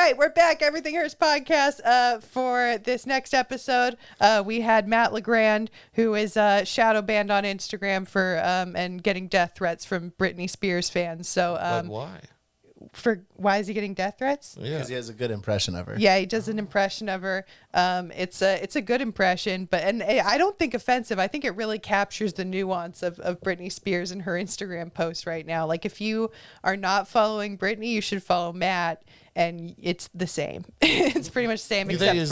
right, we're back. Everything Hurts podcast. For this next episode, we had Matt LeGrande, who is shadow banned on Instagram for and getting death threats from Britney Spears fans. So, but why? Why is he getting death threats? Because he has a good impression of her. Yeah, he does an impression of her. It's a good impression, but I don't think offensive. I think it really captures the nuance of Britney Spears and her Instagram post right now. Like, if you are not following Britney, you should follow Matt, and it's the same. It's pretty much the same. You think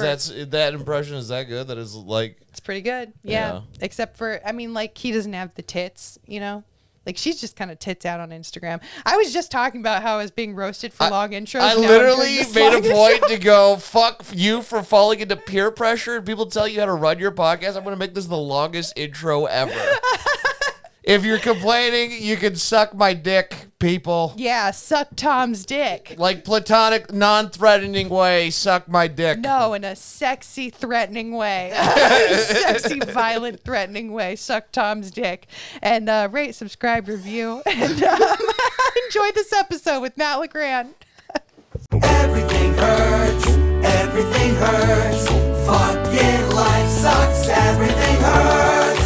that impression is that good? That is like it's pretty good. Yeah. Except for, I mean, like, he doesn't have the tits, you know. Like, she's just kind of tits out on Instagram. I was just talking about how I was being roasted for long intros. I literally made a point to go, fuck you for falling into peer pressure and people tell you how to run your podcast. I'm going to make this the longest intro ever. If you're complaining, you can suck my dick, people. Yeah, suck Tom's dick. Like platonic, non-threatening way, suck my dick. No, in a sexy, threatening way. Sexy, violent, threatening way. Suck Tom's dick. And rate, subscribe, review. And enjoy this episode with Matt LeGrande. Everything hurts. Everything hurts. Fucking life sucks. Everything hurts.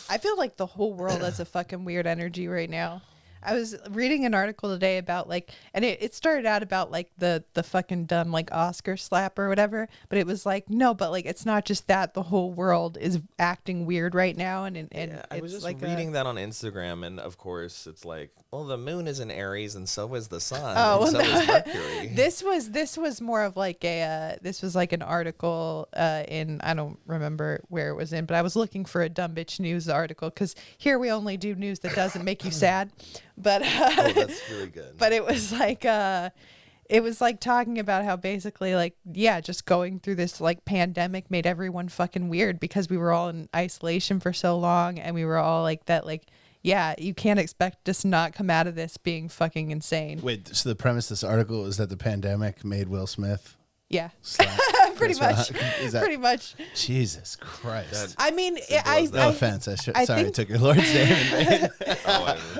I feel like the whole world has a fucking weird energy right now. I was reading an article today about like, and it started out about like the fucking dumb like Oscar slap or whatever, but it was like, no, but like it's not just that, the whole world is acting weird right now, and I was it's just like reading that on Instagram, and of course it's like, well, the moon is in Aries, and so is the sun, and so is Mercury. This was more of like this was like an article in, I don't remember where it was in, but I was looking for a dumb bitch news article because here we only do news that doesn't make you sad. But oh, that's really good. But it was like talking about how basically like, yeah, just going through this like pandemic made everyone fucking weird because we were all in isolation for so long, and we were all like that, like, yeah, you can't expect us to not come out of this being fucking insane. Wait, so the premise of this article is that the pandemic made Will Smith Yeah. slap Pretty much. Pretty much. Jesus Christ. I mean, No offense. I think, I took your Lord's name in vain.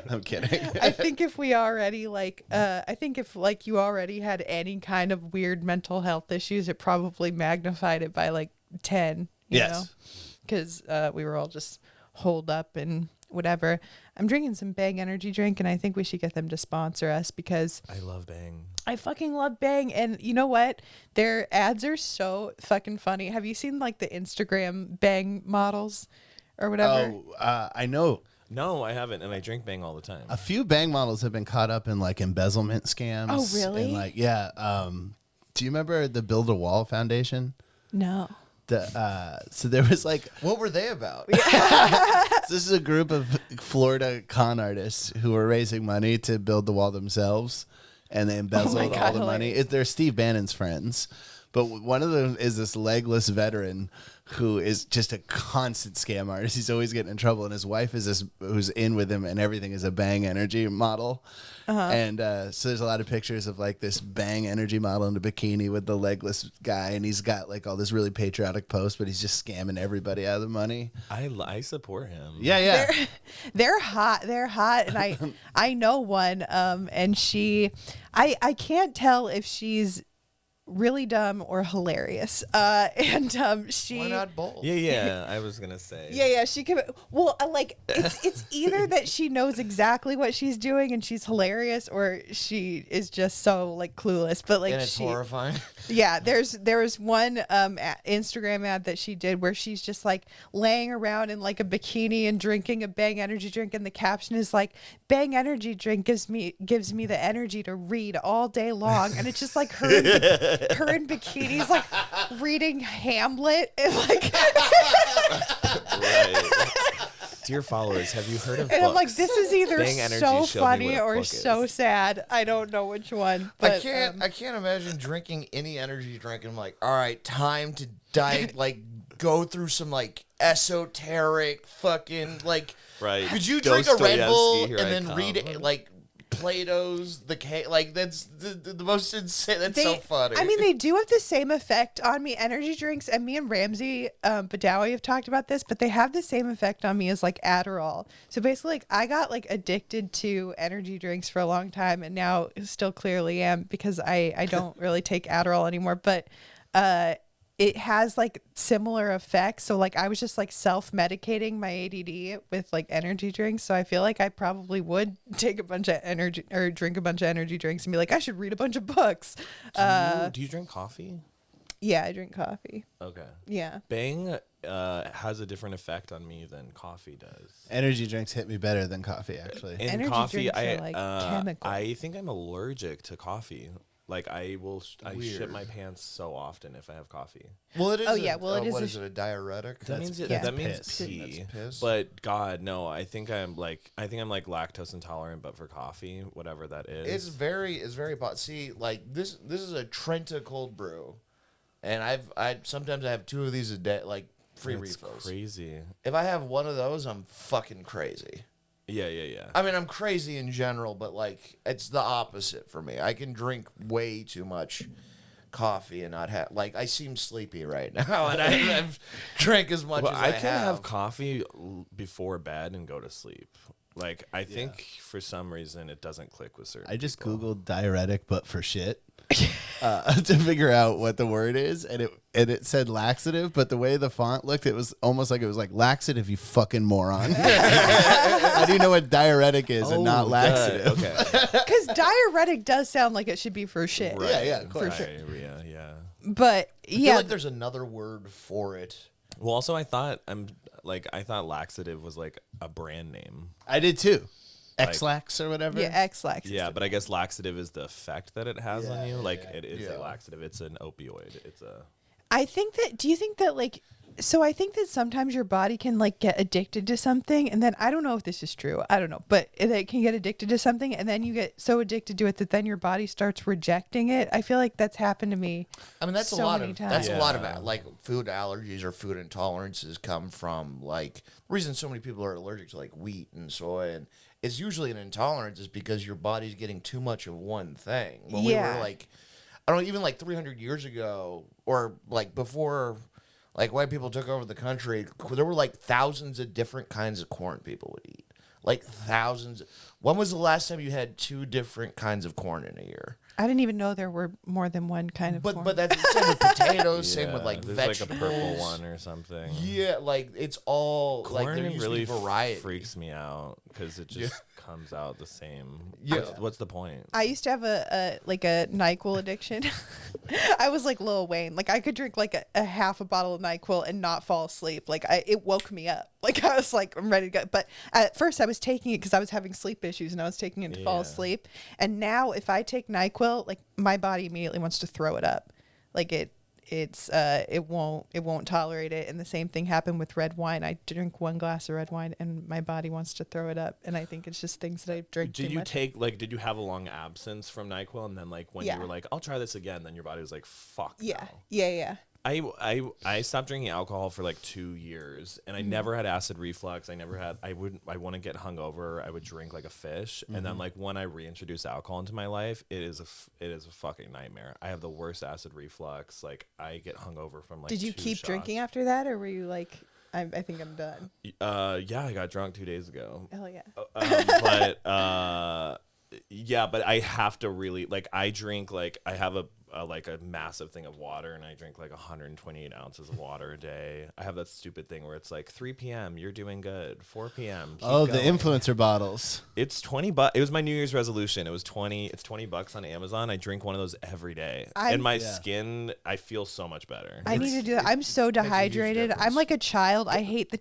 I'm kidding. I think if we already if you already had any kind of weird mental health issues, it probably magnified it by like 10, you know? Because we were all just holed up and whatever. I'm drinking some Bang energy drink, and I think we should get them to sponsor us because I love Bang. I fucking love Bang. And you know what? Their ads are so fucking funny. Have you seen like the Instagram Bang models or whatever? Oh, I know. No, I haven't, and I drink Bang all the time. A few Bang models have been caught up in like embezzlement scams. Oh, really? And like, yeah. Do you remember the Build a Wall Foundation? No. So there was like, what were they about? this is a group of Florida con artists who were raising money to build the wall themselves, and they embezzled all the money. They're Steve Bannon's friends, but one of them is this legless veteran who is just a constant scam artist. He's always getting in trouble, and his wife is this who's in with him, and everything is a Bang energy model. And so there's a lot of pictures of like this Bang energy model in a bikini with the legless guy, and he's got like all this really patriotic post, but he's just scamming everybody out of the money. I support him. Yeah. They're hot. They're hot, and I know one. And I can't tell if she's really dumb or hilarious. And she. Why not both? Yeah. I was gonna say. Yeah. She could. Well, like it's either that she knows exactly what she's doing and she's hilarious, or she is just so like clueless. But like, and it's horrifying. Yeah, there was one Instagram ad that she did where she's just like laying around in like a bikini and drinking a Bang energy drink, and the caption is like, "Bang energy drink gives me the energy to read all day long," and it's just like her in bikinis like reading Hamlet and like. Right. Dear followers, have you heard of and books? I'm like, this is either Bang energy, so show me funny what a or book so is. sad. I don't know which one. But I can't imagine drinking any energy drink and I'm like, all right, time to dive, like go through some like esoteric fucking like. Right. Could you drink a Red Bull Dostoevsky, and here I then come. read it like Play-Dohs, the cake, like that's the most insane. That's so funny. I mean, they do have the same effect on me. Energy drinks, and me and Ramsey Badawi have talked about this, but they have the same effect on me as like Adderall. So basically, like I got like addicted to energy drinks for a long time, and now still clearly am because I don't really take Adderall anymore. But it has like similar effects. So like I was just like self-medicating my ADD with like energy drinks. So I feel like I probably would take a bunch of energy or drink a bunch of energy drinks and be like, I should read a bunch of books. Do you drink coffee? Yeah, I drink coffee. Okay. Yeah. Bang has a different effect on me than coffee does. Energy drinks hit me better than coffee, actually. In Energy coffee, drinks are like chemical. I think I'm allergic to coffee. Like I shit Weird. my pants so often if I have coffee. well, it is. Oh, yeah, well, it is What a is it? A diuretic? That means yeah. that means piss. pee. That's piss. But God, no, I think I'm like lactose intolerant, but for coffee, whatever that is. It's very see, like this is a Trenta cold brew, and I sometimes I have 2 of these a day, like free That's refills. crazy. If I have one of those, I'm fucking crazy. Yeah. I mean, I'm crazy in general, but like it's the opposite for me. I can drink way too much coffee and not have like I seem sleepy right now, and I've drank as much Well, as I I can have. have coffee before bed and go to sleep. Like I think for some reason it doesn't click with certain. I just people. Googled diuretic, but for shit, to figure out what the word is, and it said laxative, but the way the font looked, it was almost like it was like laxative, you fucking moron. How do you know what diuretic is and not laxative? Okay. Because diuretic does sound like it should be for shit. Right. Yeah, of course. Diarrhea, yeah. But I feel yeah, like there's another word for it. Well, also I thought laxative was like a brand name. I did too. Like- X-Lax or whatever. yeah, X-Lax. Yeah, but I guess laxative is the effect that it has on you. Like it is Yeah. a laxative. It's an opioid. It's a I think that, do you think that like, so I think that sometimes your body can like get addicted to something, and then I don't know if this is true, I don't know, but it can get addicted to something, and then you get so addicted to it that then your body starts rejecting it. I feel like that's happened to me. I mean, that's so a lot many of times. that's a lot of Yeah. like food allergies or food intolerances come from like the reason so many people are allergic to like wheat and soy, and it's usually an intolerance is because your body's getting too much of one thing. When we Yeah. were like, I don't know, even like 300 years ago or like before. Like white people took over the country, there were like thousands of different kinds of corn people would eat. Like thousands. When was the last time you had 2 different kinds of corn in a year? I didn't even know there were more than one kind of corn. But that's the same with potatoes, same with like there's vegetables. like a purple one or something. Yeah, like it's all like Corn there used really to be variety. freaks me out because it just comes out the same. Yeah. What's the point? I used to have a NyQuil addiction. I was like Lil Wayne. Like I could drink like a half a bottle of NyQuil and not fall asleep. Like it woke me up. Like I was like, I'm ready to go. But at first I was taking it because I was having sleep issues and I was taking it to fall Yeah. asleep. And now if I take NyQuil, like my body immediately wants to throw it up. Like it won't tolerate it. And the same thing happened with red wine. I drink 1 glass of red wine and my body wants to throw it up. And I think it's just things that I drink Did too you much. did you have a long absence from NyQuil and then like when Yeah. you were like, I'll try this again, then your body was like, fuck Yeah. no. Yeah. I stopped drinking alcohol for like 2 years and I never had acid reflux. I wouldn't get hungover. I would drink like a fish. And then like when I reintroduced alcohol into my life, it is a fucking nightmare. I have the worst acid reflux. Like I get hungover from like Did you 2 keep shots. drinking after that, or were you like, I think I'm done? Yeah, I got drunk 2 days ago. Hell yeah. But I have to really like I drink like I have a massive thing of water and I drink like 128 ounces of water a day. I have that stupid thing where it's like 3 p.m. you're doing good, 4 p.m. keep Oh, the going. influencer bottles. It's $20. It was my New Year's resolution. It's $20 on Amazon. I drink one of those every day, and my skin, I feel so much better. I need to do that. I'm so dehydrated. I'm like a child. I hate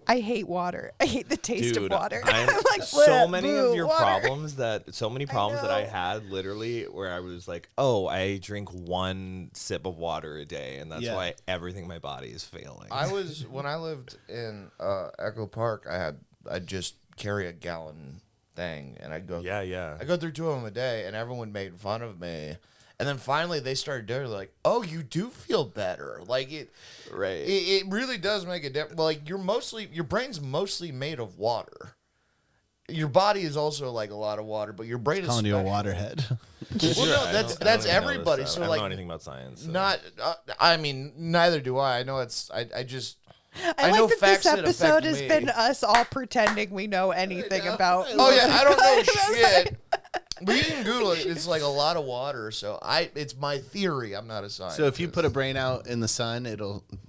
I hate water. I hate the taste Dude, of water. I'm like, so "Bleh, many boo, of your water." problems that I know. had literally where I was like, oh, I drink 1 sip of water a day, and that's Yeah. why everything in my body is failing. I was when I lived in Echo Park. I'd just carry a gallon thing, and I'd go. yeah. I go through 2 of them a day, and everyone made fun of me. And then finally, they started doing it. Like, oh, you do feel better. Like it, Right. It really does make a difference. Like your brain's mostly made of water. your body is also like a lot of water, but your brain is Calling you a special. waterhead. Well, no, that's everybody. So I don't like, know anything about science. So. not. I mean, neither do I. I know it's. I just. I know like that facts this that episode affect has me. been us all pretending we know anything about. Oh yeah, I don't know shit. But you can Google it. It's like a lot of water. So it's my theory. I'm not a scientist. So if you put a brain out in the sun,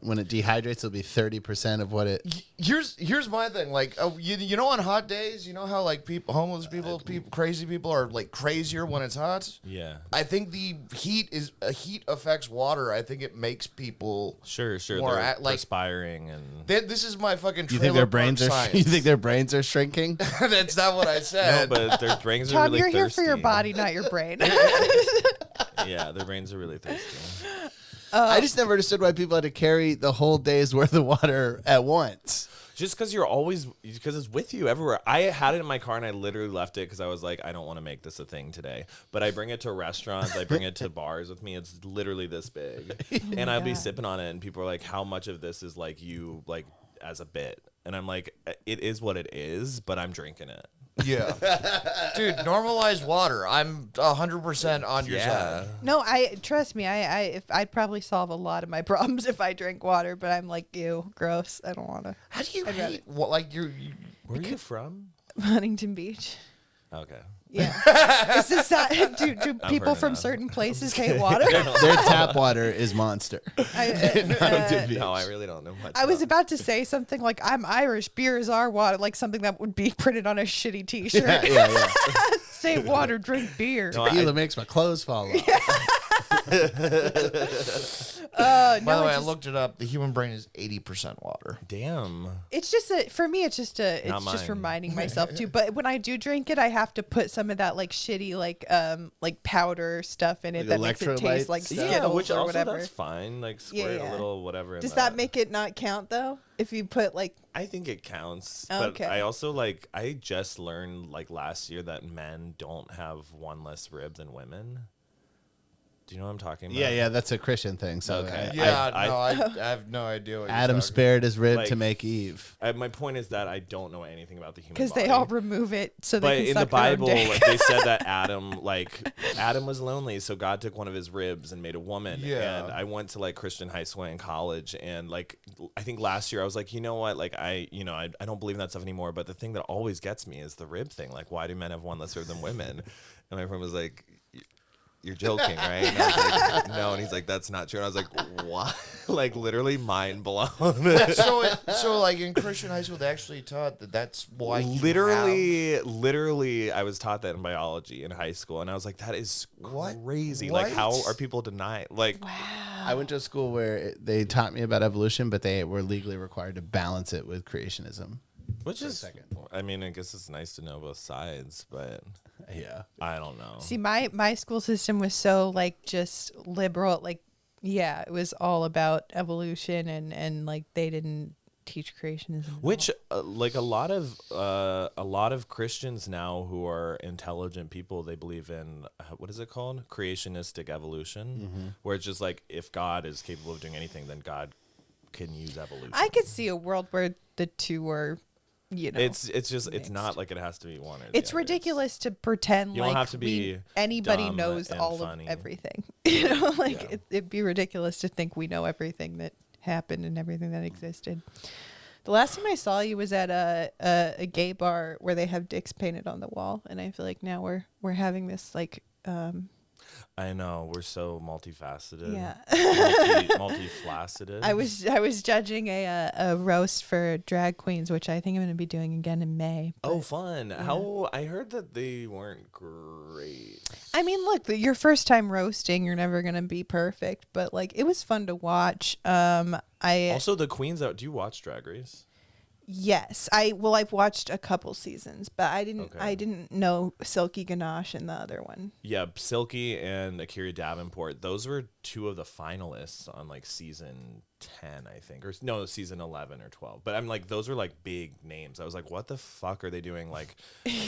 when it dehydrates, it'll be 30% of what it. Here's my thing. Like you know, on hot days, you know how like homeless people, crazy people are like crazier when it's hot. Yeah. I think the heat affects water. I think it makes people Sure. more They're like perspiring and. This is my fucking. You think their brains are? You think their brains are shrinking? That's not what I No, said. but their brains are Tom, really you're here thirsty. for your body, not your brain. Yeah, their brains are really thirsty. I just never understood why people had to carry the whole day's worth of water at once. Just because because it's with you everywhere. I had it in my car and I literally left it because I was like, I don't want to make this a thing today. But I bring it to restaurants, I bring it to bars with me. It's literally this big, and I'll be sipping on it, and people are like, "How much of this is like you like as a bit?" And I'm like, "It is what it is," but I'm drinking it. Yeah, dude, normalize water. I'm 100% on your side. No, trust me. I'd probably solve a lot of my problems if I drink water. But I'm like, ew, gross. I don't want to. How do you hate what? Like you Where are you from? Huntington Beach. Okay. Yeah. Is this not, do people heard from enough. certain places hate water? Their tap water is Monster. No, I really don't know much. I was about about to say something like, I'm Irish, beer is our water, like something that would be printed on a shitty t-shirt. Yeah. Save water, drink beer. No, Tequila makes my clothes fall off. By the way, I looked it up. The human brain is 80% water. Damn. It's just for me, it's just Not mine. reminding myself too. But when I do drink it, I have to put some of that like shitty like powder stuff in it Like that makes it taste electrolytes like stuff? Skittles Yeah, which or also whatever. that's fine. Like squirt Yeah. a little whatever. In Does that make it not count though? If you put like I think it counts. Okay. But I also I just learned like last year that men don't have one less rib than women. Do you know what I'm talking about? Yeah, that's a Christian thing. So Okay. I have no idea what Adam you're talking spared his rib Like- to make Eve. My point is that I don't know anything about the human because body. they all remove it so But they can in the suck their own Bible, dick. they said that Adam was lonely, so God took one of his ribs and made a woman. Yeah. And I went to like Christian high school and college, and like I think last year I was like, you know what, like I don't believe in that stuff anymore. But the thing that always gets me is the rib thing. Like, why do men have one less rib than women? And my friend was like, you're joking, right? And I was like, no. And he's like, that's not true. And I was like, what? Like, literally mind blown. so like in Christian high school, they actually taught that that's why you Literally, I was taught that in biology in high school, and I was like, that is What? crazy. Like, how What? are people denying? Like, I went to a school where they taught me about evolution, but they were legally required to balance it with creationism. which is, second. I mean, I guess it's nice to know both sides, but Yeah. I don't know. See, my school system was so like just liberal, like yeah, it was all about evolution and like they didn't teach creationism. at all. Which, like a lot of Christians now who are intelligent people, they believe in what is it called? Creationistic evolution, where it's just like if God is capable of doing anything, then God can use evolution. I could see a world where the two were, you know, It's just it's not mixed. like it has to be one or the it's other. ridiculous to pretend You don't like have to be anybody dumb knows and all funny. of everything. You know, like Yeah. it'd be ridiculous to think we know everything that happened and everything that existed. The last time I saw you was at a gay bar where they have dicks painted on the wall, and I feel like now we're having this like I know, we're so multifaceted. Yeah. Multifaceted. I was judging a roast for drag queens, which I think I'm going to be doing again in May. Oh, fun! How I heard that they weren't great. I mean, look, your first time roasting, you're never going to be perfect, but like it was fun to watch. Also, the queens out. Do you watch Drag Race? Yes, I've watched a couple seasons, but I Okay. didn't know Silky Ganache and the other one. Yeah, Silky and Akira Davenport. Those were two of the finalists on like season 10, I think, or no, season 11 or 12. But I'm like, those were like big names. I was like, what the fuck are they doing like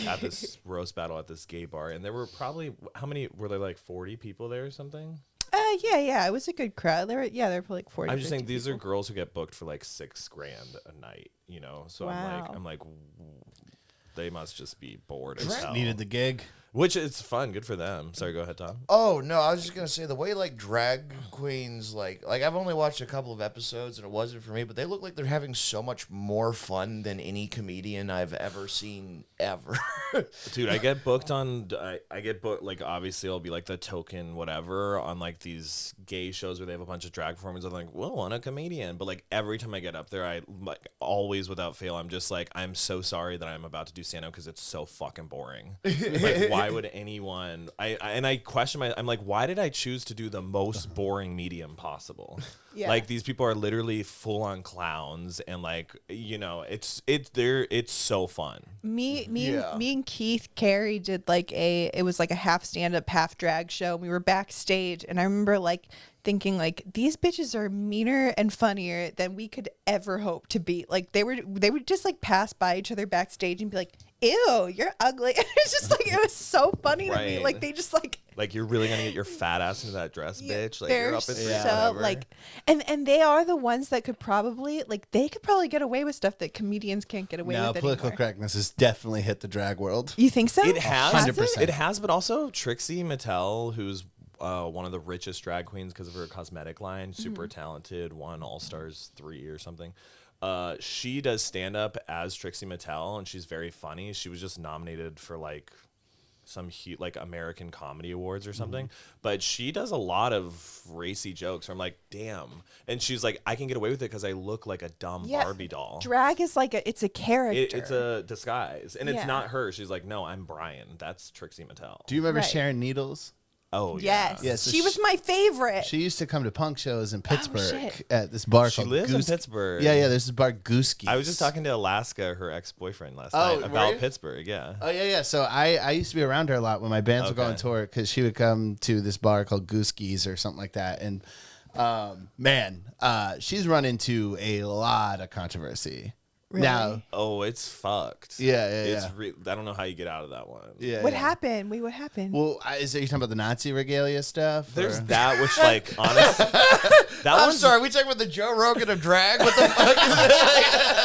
at this roast battle at this gay bar? And there were probably how many were there? Like 40 people there or something? Yeah, it was a good crowd. There were like 40. I'm just saying 50 these are people. girls who get booked for like $6,000 a night, you know. So Wow. I'm like, they must just be bored as hell. Needed the gig. Which is fun. Good for them. Sorry, go ahead, Tom. Oh no, I was just gonna say the way like drag queens like I've only watched a couple of episodes and it wasn't for me, but they look like they're having so much more fun than any comedian I've ever seen ever. Dude, I get booked on. I get booked like obviously I'll be like the token whatever on like these gay shows where they have a bunch of drag performers. I'm like, well, I'm a comedian, but like every time I get up there, I like always without fail, I'm just like, I'm so sorry that I'm about to do stand up because it's so fucking boring. Like, why would anyone? I question I'm like, why did I choose to do the most boring medium possible? Yeah. Like these people are literally full on clowns and like it's so fun. Me and Keith Carey did it was like a half stand up, half drag show. We were backstage, and I remember like thinking like these bitches are meaner and funnier than we could ever hope to be. Like they would just like pass by each other backstage and be like, ew, you're ugly. It's just like, it was so funny to me. Like they just like you're really gonna get your fat ass into that dress, bitch. Like you're up in so like, and they are the ones that could probably get away with stuff that comedians can't get away with anymore. Political correctness has definitely hit the drag world. You think so? It has. 100%. It has, but also Trixie Mattel, who's one of the richest drag queens because of her cosmetic line, super talented, won All Stars 3 or something. She does stand up as Trixie Mattel, and she's very funny. She was just nominated for like some American Comedy Awards or something, but she does a lot of racy jokes where I'm like, damn. And she's like, I can get away with it because I look like a dumb Barbie doll. Drag is like it's a character. It's a disguise, and it's not her. She's like, no, I'm Brian. That's Trixie Mattel. Do you remember Right. Sharon Needles? Oh yes. Yes, so she was my favorite. She used to come to punk shows in Pittsburgh shit. at this bar She called lives in Goose. Pittsburgh. Yeah, there's this bar Gooski's. I was just talking to Alaska, her ex-boyfriend, last Oh, night were about you? Pittsburgh. Yeah. Oh yeah. So I used to be around her a lot when my bands would go on Okay. tour because she would come to this bar called Gooski's or something like that. And she's run into a lot of controversy. Really? Now, Oh, it's fucked. Yeah. It's I don't know how you get out of that one. yeah. What yeah. happened? What happened? Well, are you talking about the Nazi regalia stuff? There's or- that, which like honestly, that I'm one's sorry, we talking about the Joe Rogan of drag? What the fuck?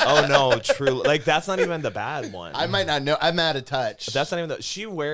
oh no, true. Like that's not even the bad one. I might not know. I'm out of touch. That's not even the.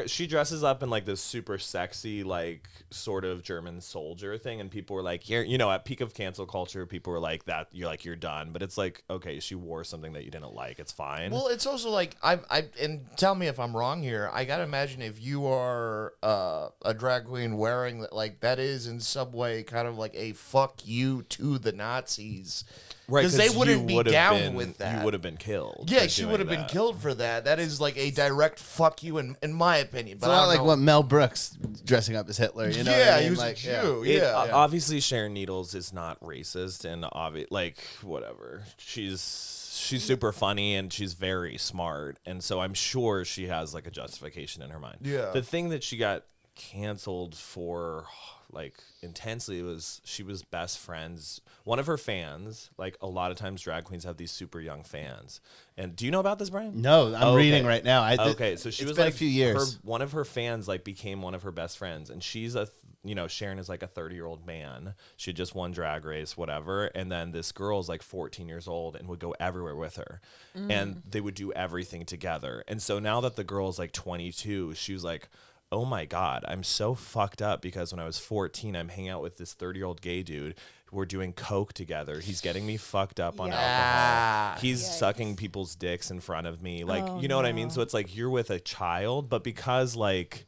She dresses up in like this super sexy like sort of German soldier thing, and people were like, at peak of cancel culture, people were like that. You're done. But it's like, okay, she wore something that you didn't like. It's fine. Well, it's also like and tell me if I'm wrong here. I gotta imagine if you are a drag queen wearing like that is in some way kind of like a fuck you to the Nazis, right? Because they wouldn't be down with that. You would have been killed. Yeah, for she doing would have been that. killed for that. That is like a direct fuck you, in my opinion. It's But a I lot don't like know. what Mel Brooks dressing up as Hitler. You know? Yeah, what I mean? he was like, a Jew. Yeah, Obviously, Sharon Needles is not racist, and like whatever. She's super funny and she's very smart, and so I'm sure she has like a justification in her mind. Yeah. The thing that she got canceled for like intensely was she was best friends. One of her fans, like a lot of times drag queens have these super young fans. And do you know about this, Brian? No, I'm Okay. reading right now. Okay, so she it's was been like a few years. one of her fans like became one of her best friends, and she's Sharon is like a 30-year-old man. She just won Drag Race, whatever, and then this girl's like 14 years old and would go everywhere with her, and they would do everything together. And so now that the girl's like 22, she was like, oh my God, I'm so fucked up because when I was 14, I'm hanging out with this 30-year-old gay dude. We're doing coke together. He's getting me fucked up on alcohol. He's sucking people's dicks in front of me. Like, you know what I mean? So it's like you're with a child, but because like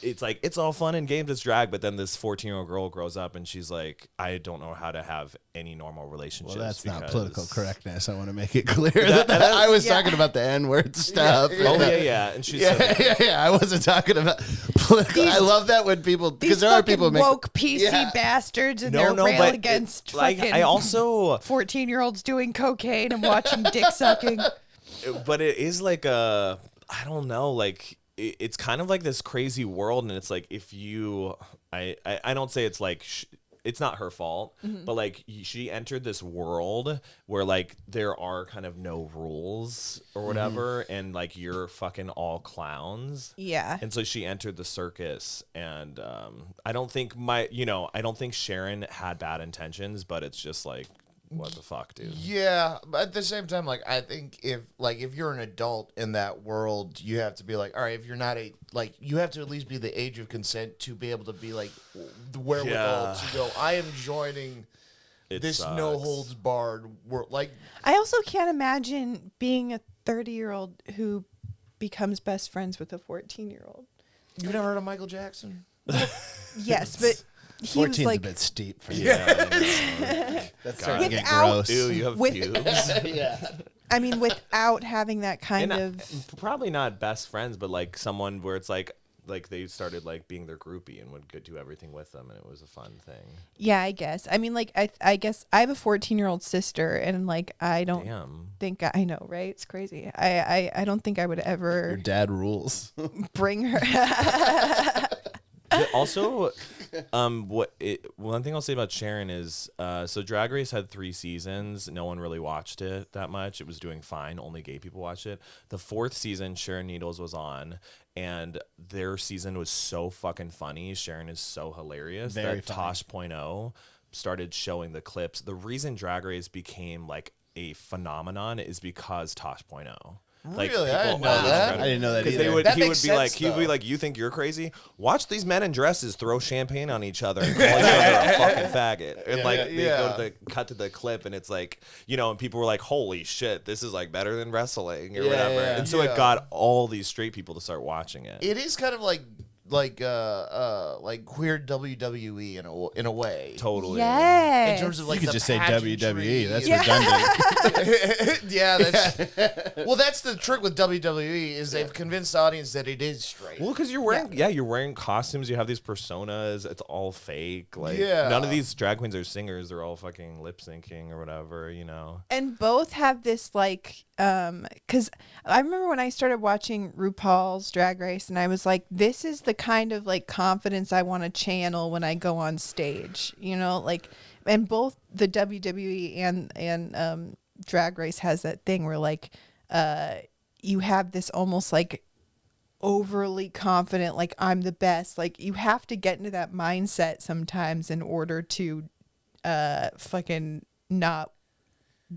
it's all fun and games, it's drag, but then this 14-year-old girl grows up and she's like, I don't know how to have any normal relationships. Well, that's not because- political correctness. I want to make it clear that I was talking about the N-word stuff. Oh yeah. And she's Yeah. I wasn't talking about political. I love that when people, because These there are fucking people who make woke PC bastards and No, they're no, rail but against like fucking I also 14-year-olds doing cocaine and watching dick sucking. but it is like I don't know, like it's kind of like this crazy world, and it's like if you I don't say it's like it's not her fault, but like she entered this world where like there are kind of no rules or whatever, and like you're fucking all clowns. Yeah. And so she entered the circus, and I don't think Sharon had bad intentions, but it's just like what the fuck, dude? Yeah, but at the same time, like I think if you're an adult in that world, you have to be like, all right, if you're not you have to at least be the age of consent to be able to be like the wherewithal to go, I am joining this sucks. no holds barred world. Like, I also can't imagine being a 30-year-old who becomes best friends with a 14-year-old. You've never heard of Michael Jackson? Yes, but he was 14's like a bit steep for you. Yeah. That's starting to get Without- gross. Ew, you have With- pubes. Yeah. I mean, without having that kind And of. probably not best friends, but like someone where it's like they started like being their groupie and would do everything with them, and it was a fun thing. Yeah, I guess. I mean, like, I guess I have a 14-year-old sister, and like, I don't think I know, right? It's crazy. I don't think I would Your ever dad rules. bring her. But also, one thing I'll say about Sharon is, so Drag Race had 3 seasons. No one really watched it that much. It was doing fine. Only gay people watched it. The 4th season, Sharon Needles was on, and their season was so fucking funny. Sharon is so hilarious Very that funny. Tosh.0 started showing the clips. The reason Drag Race became like a phenomenon is because Tosh.0. Like, Really? I didn't know always that. credit- I didn't know that 'cause either. They would, That he would makes be like, sense, he'd be though. like, you think you're crazy? Watch these men in dresses throw champagne on each other and call each other a fucking faggot. And like they go to cut to the clip, and it's like, and people were like, holy shit, this is like better than wrestling or whatever. yeah, and so yeah. it got all these straight people to start watching it. It is kind of like queer WWE in a way. Totally. Yes. In terms of like You could the just say pageantry WWE. That's and- redundant. yeah, that's the trick with WWE is they've convinced the audience that it is straight. Well, because you're wearing costumes. You have these personas. It's all fake. Like, Yeah. none of these drag queens are singers. They're all fucking lip syncing or whatever, And both have this like, because I remember when I started watching RuPaul's Drag Race, and I was like, this is the kind of like confidence I want to channel when I go on stage, like, and both the WWE and Drag Race has that thing where like, you have this almost like overly confident, like I'm the best. Like you have to get into that mindset sometimes in order to fucking not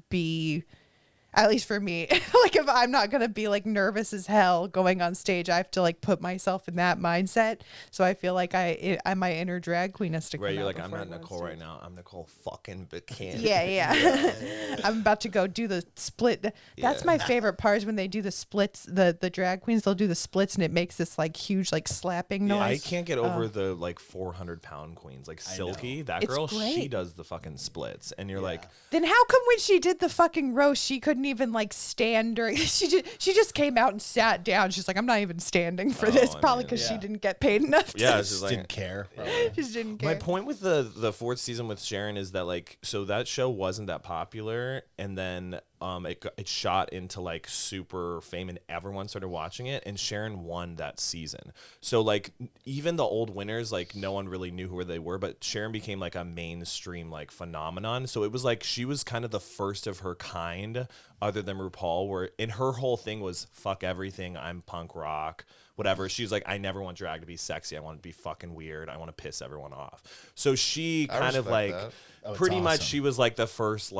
be, at least for me, like if I'm not gonna be like nervous as hell going on stage, I have to like put myself in that mindset. So I feel like I my inner drag queen has to come Right, you're out like, I'm before not I go on Nicole stage. right now. I'm Nicole fucking Buchanan. Yeah. I'm about to go do the split. That's my favorite part is when they do the splits. The drag queens, they'll do the splits, and it makes this like huge like slapping noise. I can't get over the like 400-pound queens, like Silky. That It's girl, she great. does the fucking splits, and you're like, Then how come when she did the fucking roast, she couldn't even like stand during? She just came out and sat down. She's like, I'm not even standing for this, I probably mean, because she didn't get paid enough. yeah, to, it's just like, Didn't care. just didn't care. my point with the 4th season with Sharon is that like, so that show wasn't that popular, and then it shot into like super fame, and everyone started watching it, and Sharon won that season. So like even the old winners, like no one really knew who they were, but Sharon became like a mainstream like phenomenon. So it was like she was kind of the first of her kind, other than RuPaul, where in her whole thing was fuck everything, I'm punk rock, whatever. She's like, I never want drag to be sexy. I want it to be fucking weird. I want to piss everyone off. So she I kind of respect like that. Oh, pretty it's much awesome. she was like the first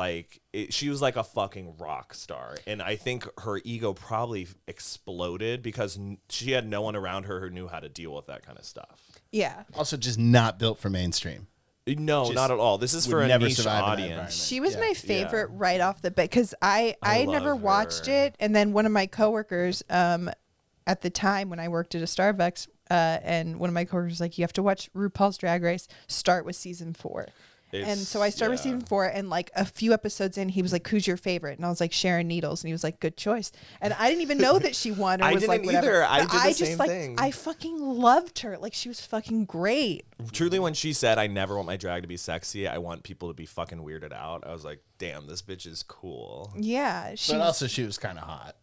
she was like a fucking rock star, and I think her ego probably exploded because she had no one around her who knew how to deal with that kind of stuff. Yeah. Also, just not built for mainstream. No, Just not at all. This is would for a never niche survive in that audience. environment. She was Yeah. my favorite right off the bat because I had never love watched her. it, and then one of my coworkers at the time when I worked at a Starbucks, and one of my coworkers was like, you have to watch RuPaul's Drag Race. Start with season 4. And so I started with season 4, and like a few episodes in, he was like, "Who's your favorite?" And I was like, "Sharon Needles," and he was like, "Good choice." And I didn't even know that she won. Or I was like, didn't whatever. either. I But did the just same like thing. I fucking loved her. Like she was fucking great. Truly, when she said, I never want my drag to be sexy, I want people to be fucking weirded out, I was like, damn, this bitch is cool. Yeah, she. But also, she was kind of hot.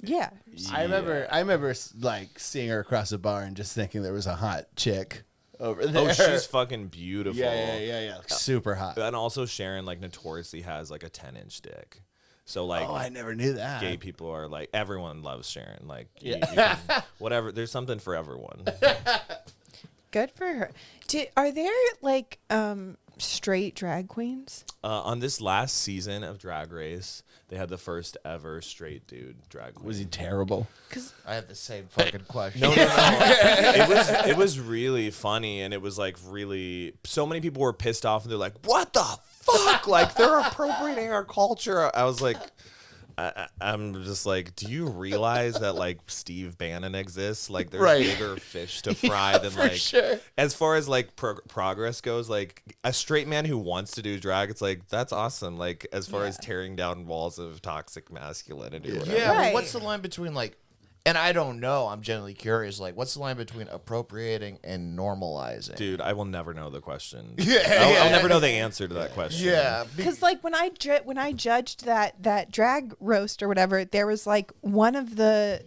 Yeah. I remember like seeing her across a bar and just thinking there was a hot chick over there. Oh, she's fucking beautiful. yeah. Super hot. And also, Sharon like notoriously has like a 10-inch dick. So like, Oh, I never knew that. gay people are like, everyone loves Sharon. Like, you Yeah. can, whatever. There's something for everyone. Good for her. Are there like straight drag queens? On this last season of Drag Race, they had the first ever straight dude drag queen. Was he terrible? I have the same fucking question. No. It was really funny, and it was like really. So many people were pissed off, and they're like, "What the fuck? Like they're appropriating our culture." I was like, I'm just like, do you realize that like Steve Bannon exists? Like there's bigger fish to fry than like. Sure. As far as like progress goes, like a straight man who wants to do drag, it's like that's awesome. Like as far as tearing down walls of toxic masculinity. Or whatever. Yeah, Right. but what's the line between like, and I don't know, I'm genuinely curious, like, what's the line between appropriating and normalizing? Dude, I will never know the question. Yeah, I'll never know the answer to that question. Yeah. Because like when I judged that drag roast or whatever, there was like one of the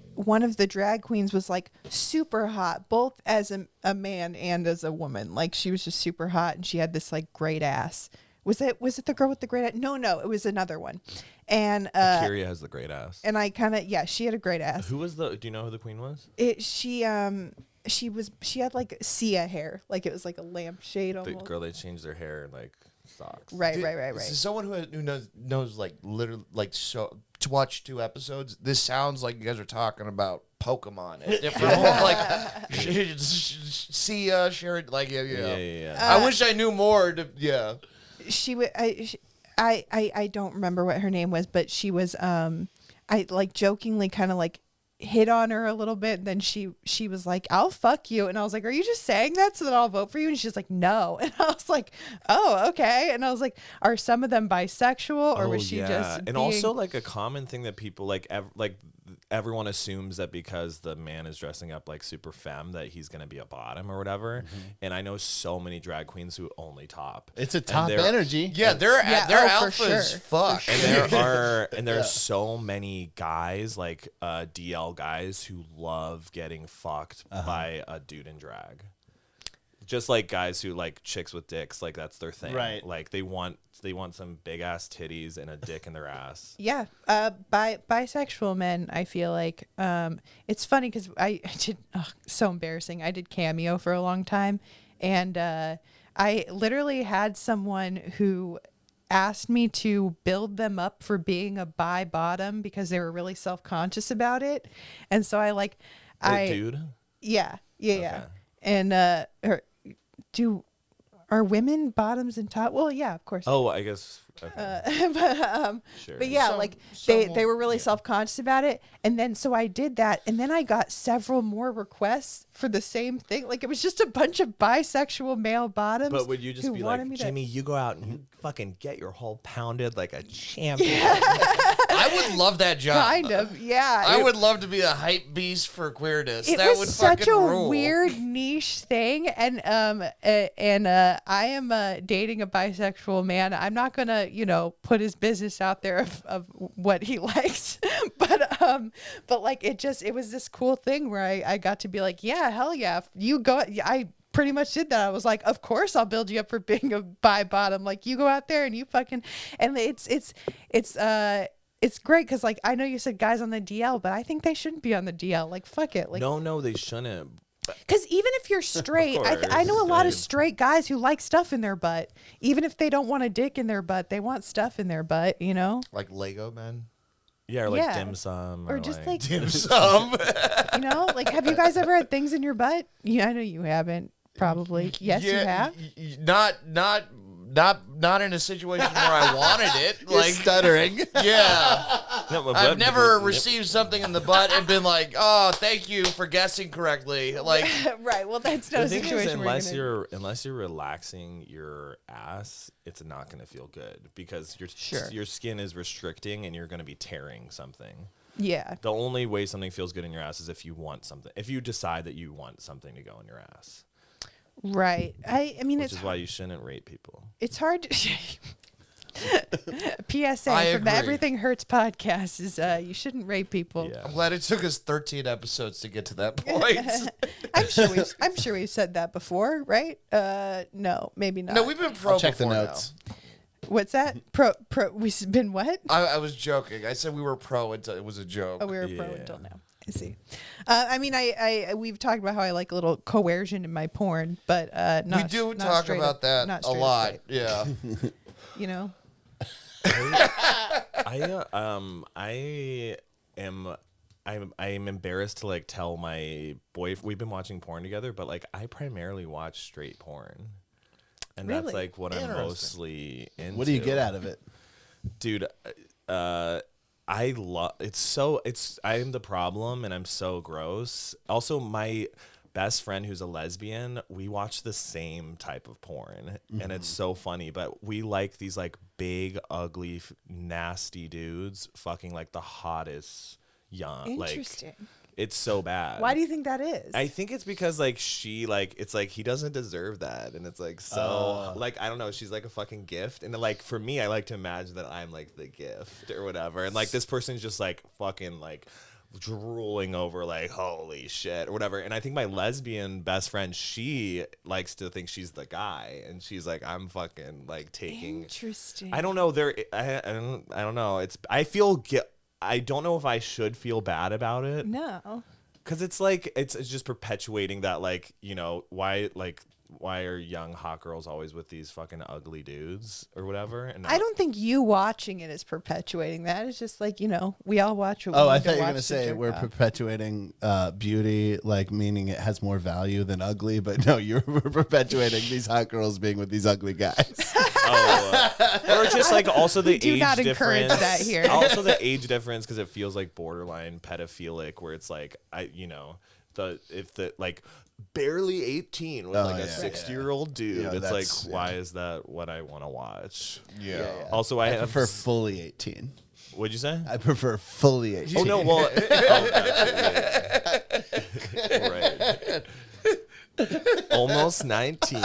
drag queens was like super hot, both as a man and as a woman. Like she was just super hot, and she had this like great ass. Was it the girl with the great ass? No, it was another one. And Kyria has the great ass. and I kind of she had a great ass. Who was do you know who the queen was? She had like Sia hair, like it was like a lampshade The almost. girl they changed their hair and like socks. Right. This is someone who knows like literally like so to watch 2 episodes. This sounds like you guys are talking about Pokemon at different like see Sharon like yeah. I wish I knew more. I don't remember what her name was, but she was I like jokingly kind of like hit on her a little bit, and then she was like, "I'll fuck you," and I was like, "Are you just saying that so that I'll vote for you?" And she's like, "No," and I was like, "Oh, okay," and I was like, "Are some of them bisexual, or was she just?" And also like a common thing that people like everyone assumes that because the man is dressing up like super femme that he's gonna be a bottom or whatever. And I know so many drag queens who only top. It's a top energy. Yeah, they're alpha for as sure. fuck. And there's so many guys like DL guys who love getting fucked by a dude in drag. Just like guys who like chicks with dicks, like that's their thing. Right. Like they want some big ass titties and a dick in their ass. Yeah, bisexual men. I feel like it's funny because I did so embarrassing. I did Cameo for a long time, and I literally had someone who asked me to build them up for being a bi bottom because they were really self conscious about it, and so Dude. Yeah. Okay. And are women bottoms and top? Well, yeah, of course. Oh, I guess. Okay. Sure. But yeah, Some- like some they were really self-conscious about it, and then so I did that, and then I got several more requests for the same thing. Like it was just a bunch of bisexual male bottoms. But would you just who be wanted like, me to- Jimmy, you go out and you fucking get your hole pounded like a champion? I would love that job. Kind of, yeah. I would love to be a hype beast for queerness. It That was would such fucking a rule. weird niche thing, and I am dating a bisexual man. I'm not gonna, put his business out there of what he likes, but like it was this cool thing where I got to be like, yeah, hell yeah, you go. I pretty much did that. I was like, of course I'll build you up for being a bi bottom. Like you go out there and you fucking, and it's great because like I know you said guys on the DL, but I think they shouldn't be on the DL. Like fuck it. Like No, they shouldn't. because even if you're straight, I know a lot of straight guys who like stuff in their butt. Even if they don't want a dick in their butt, they want stuff in their butt. Like Lego men. Yeah, or like Yeah. dim sum. Or just like Dim sum. like have you guys ever had things in your butt? Yeah, I know you haven't. Probably. Yes, you have. Not in a situation where I wanted it. Like Like stuttering. yeah. No, but- I've never received something in the butt and been like, "Oh, thank you for guessing correctly." Like, Right. Well, that's not The a thing is, situation where unless you're relaxing your ass, it's not going to feel good because your skin is restricting and you're going to be tearing something. Yeah. The only way something feels good in your ass is if you want something. If you decide that you want something to go in your ass. Right. I mean, Which is why you shouldn't rate people. it's hard to. PSA I from the agree. Everything Hurts podcast is you shouldn't rape people. Yeah. I'm glad it took us 13 episodes to get to that point. I'm sure we've said that before, right? No, maybe not. No, we've been pro I'll check the before notes. now. What's that? Pro. We've been what? I was joking. I said we were pro until it was a joke. Oh, we were pro Yeah. until now. I see. I mean, we've talked about how I like a little coercion in my porn, but not. we do not talk straight about up- that not a straight up lot. rape, Yeah. You know. I'm embarrassed to like tell my boy we've been watching porn together, but like I primarily watch straight porn. And that's Really? like what I'm mostly into. What do you get out of it? Dude, I love I'm the problem and I'm so gross. Also, my best friend who's a lesbian, we watch the same type of porn and it's so funny, but we like these like big, ugly, nasty dudes fucking like the hottest young. Interesting. Like, it's so bad. Why do you think that is? I think it's because like it's like he doesn't deserve that, and it's like so like I don't know. She's like a fucking gift, and like for me, I like to imagine that I'm like the gift or whatever, and like this person's just like fucking like drooling over like holy shit or whatever. And I think my lesbian best friend, she likes to think she's the guy, and she's like I'm fucking like taking. Interesting. I don't know. I don't know. I don't know if I should feel bad about it. No. Because it's like it's just perpetuating that, like, you know, why are young hot girls always with these fucking ugly dudes or whatever? And I don't think you watching it is perpetuating that. It's just like, you know, we all watch what we Oh, I need to thought you were watch going to say jerk we're off. perpetuating beauty, like meaning it has more value than ugly. But no, you're perpetuating these hot girls being with these ugly guys. or just like also the do age not encourage difference. that here. Also the age difference, because it feels like borderline pedophilic, where it's like if the like barely 18 with like a 60-year-old dude. Yeah, it's like that's- why is that what I want to watch? Yeah. Also, I have prefer fully 18. What'd you say? I prefer fully 18. Oh no, well, right. Almost 19.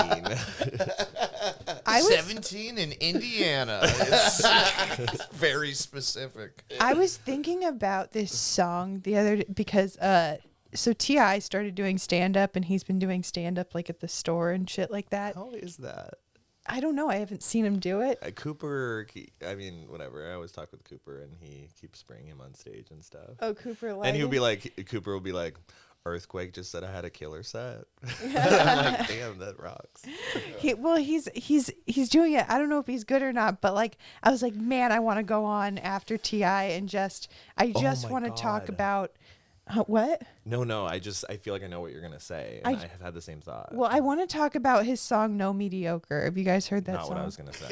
I was 17 in Indiana. It's very specific. I was thinking about this song the other day because so T.I. started doing stand up and he's been doing stand up like at the store and shit like that. How is that? I don't know. I haven't seen him do it. Cooper, I mean, whatever. I always talk with Cooper, and he keeps bringing him on stage and stuff. Oh, Cooper And he'll be like, Cooper will be like, Earthquake just said I had a killer set. I'm like, damn, that rocks. He's doing it. I don't know if he's good or not, but like I was like, man, I want to go on after T.I. and I just my want to talk God. about what? No, I feel like I know what you're gonna say, and I have had the same thought. Well, I want to talk about his song "No Mediocre." Have you guys heard that Not song? what I was gonna say.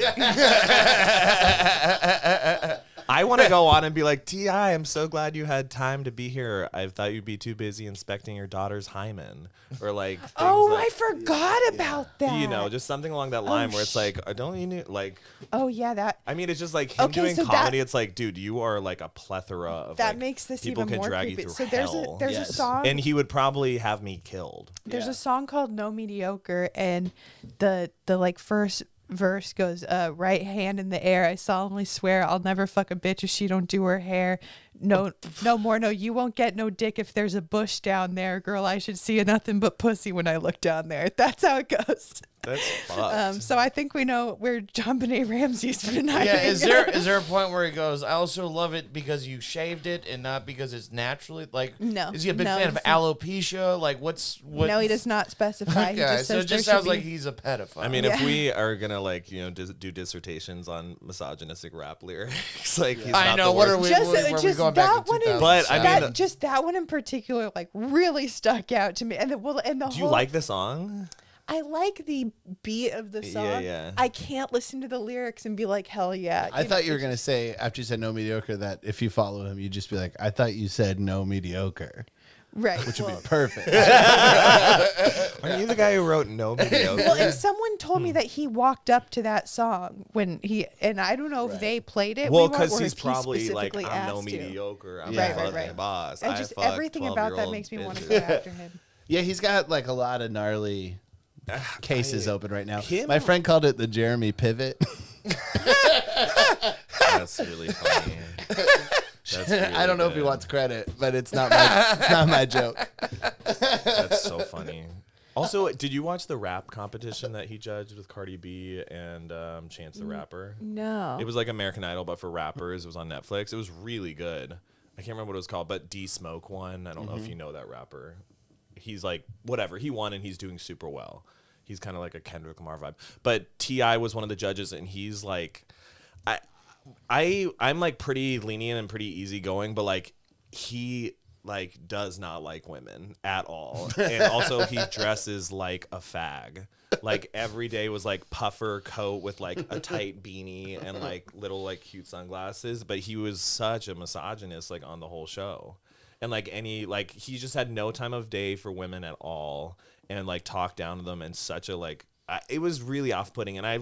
I want to go on and be like, T.I., I'm so glad you had time to be here. I thought you'd be too busy inspecting your daughter's hymen, or like. Oh, things I forgot about that. You know, just something along that line where it's like, don't you need like? Oh yeah, that. I mean, it's just like him Okay, doing so comedy. It's like, dude, you are like a plethora of. That like, makes this people even can more drag creepy. you through So hell. there's a song. And he would probably have me killed. There's a song called "No Mediocre," and the like first verse goes, "Right hand in the air, I solemnly swear I'll never fuck a bitch if she don't do her hair. No more. No, you won't get no dick if there's a bush down there, girl. I should see nothing but pussy when I look down there." That's how it goes. That's fucked. So I think we know where John Benet Ramsey's been hiding. Yeah, is there a point where he goes, I also love it because you shaved it and not because it's naturally like No, is he a big no, fan of he's not. alopecia? Like what No, he does not specify. He Okay, just so says it just there should sounds be- like he's a pedophile. I mean, Yeah. if we are gonna like do dissertations on misogynistic rap lyrics, like he's I not know the what are worst. we Just, were we just going back that to one, 2007? But, I mean- just that one in particular, like really stuck out to me. And the Do you like the song? I like the beat of the song. yeah. I can't listen to the lyrics and be like, hell yeah. I thought you were going to say, after you said no mediocre, that if you follow him, you'd just be like, I thought you said no mediocre, right. which would well, be perfect. Are you the guy who wrote No Mediocre? well, and someone told Hmm. me that he walked up to that song and I don't know if they played it. Well, because because he's probably like, I'm no asked to. mediocre. I'm Right, a right, fucking right. boss. And I just fuck everything about that 12-year-old makes me want to bitches. go after him. Yeah, he's got like a lot of gnarly cases open right now. him- My friend called it the Jeremy pivot. That's really funny. That's really I don't know if he good. wants credit, but it's not my joke. That's so funny. Also, did you watch the rap competition that he judged with Cardi B and Chance the Rapper? No. It was like American Idol, but for rappers. It was on Netflix. It was really good. I can't remember what it was called, but D Smoke won. I don't know if you know that rapper. He's like, whatever. He won, and he's doing super well. He's kind of like a Kendrick Lamar vibe. But T.I. was one of the judges, and he's like, I'm like pretty lenient and pretty easygoing, but like he like does not like women at all, and also he dresses like a fag. Like every day was like puffer coat with like a tight beanie and like little like cute sunglasses, but he was such a misogynist like on the whole show, and like he just had no time of day for women at all, and like talked down to them in such a like it was really off-putting, and I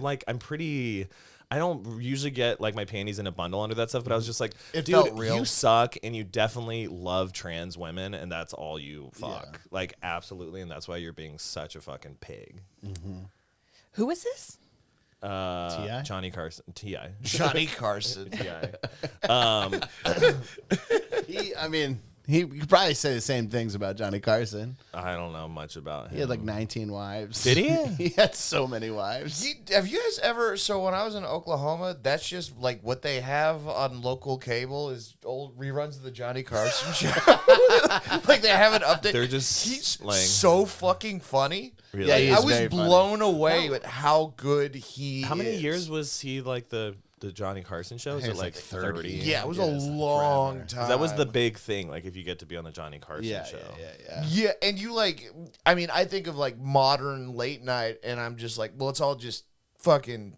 don't usually get like my panties in a bundle under that stuff, but I was just like, It dude, felt real. you suck, and you definitely love trans women, and that's all you fuck. Yeah. Like, absolutely, and that's why you're being such a fucking pig. Who was this? T.I.? Johnny Carson. T.I. Johnny Carson. T.I. He could probably say the same things about Johnny Carson. I don't know much about him. He had like 19 wives. Did he? He had so many wives. Have you guys ever? So when I was in Oklahoma, that's just like what they have on local cable is old reruns of the Johnny Carson show. Like they have an update. They're just he's like so fucking funny. Really? Yeah, Like, he is I was very funny. blown away at how good he. How many is. years was he like the Johnny Carson show? Is think it it's like like 30? Yeah, it was a Yes, long forever. time. That was the big thing. Like if you get to be on the Johnny Carson Yeah, show. yeah. Yeah, and you like, I mean, I think of like modern late night, and I'm just like, well, it's all just fucking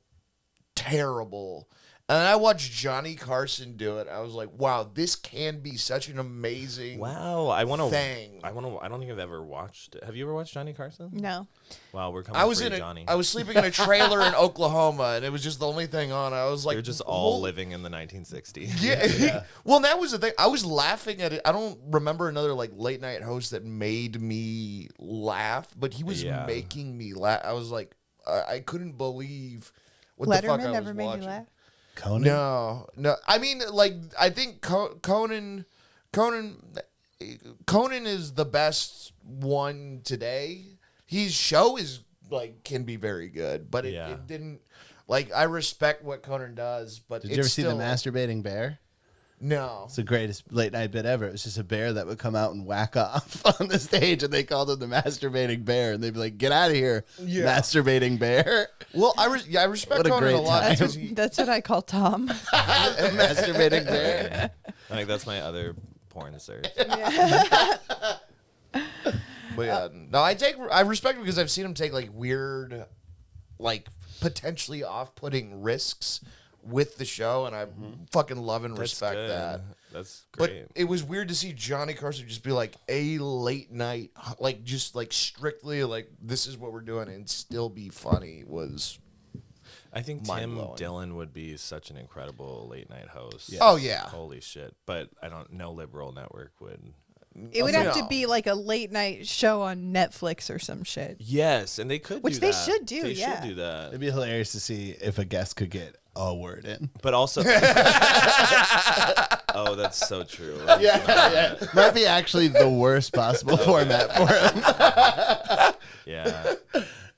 terrible. And I watched Johnny Carson do it. I was like, wow, this can be such an amazing. Wow, I want to. Thing. I don't think I've ever watched it. Have you ever watched Johnny Carson? No. Wow, we're coming. I was for in you, a, Johnny. I was sleeping in a trailer in Oklahoma, and it was just the only thing on. I was like, They're just all "Hol- living in the 1960s. Yeah. Well, that was the thing. I was laughing at it. I don't remember another like late night host that made me laugh, but he was Yeah. making me laugh. I was like, I couldn't believe what the fuck I Letterman was never made watching. you laugh. Conan? No. I mean, like, I think Conan is the best one today. His show is like can be very good, but it, Yeah. it didn't. Like, I respect what Conan does, but Did it's you ever see the still, masturbating bear? No. It's the greatest late night bit ever. It was just a bear that would come out and whack off on the stage, and they called him the masturbating bear, and they'd be like, "Get out of here, Yeah. masturbating bear!" Well, I respect What a Conan a great lot time. because he. That's what I call Tom. Masturbating bear. I think that's my other porn search. But yeah, no, I respect him because I've seen him take like weird, like potentially off-putting risks with the show, and I fucking love and That's respect good. that. That's But great. it was weird to see Johnny Carson just be like a late night, like just like strictly like this is what we're doing and still be funny was. I think Tim mind-blowing. Dillon would be such an incredible late night host. Yes. Oh yeah, Holy shit. But I don't know liberal network would. It would have to No. be like a late night show on Netflix or some shit. Yes, and they could Which do they that. should do, They yeah. should do that. It'd be hilarious to see if a guest could get a word in. But also oh, that's so true. Yeah. Might be actually the worst possible format for him. Yeah.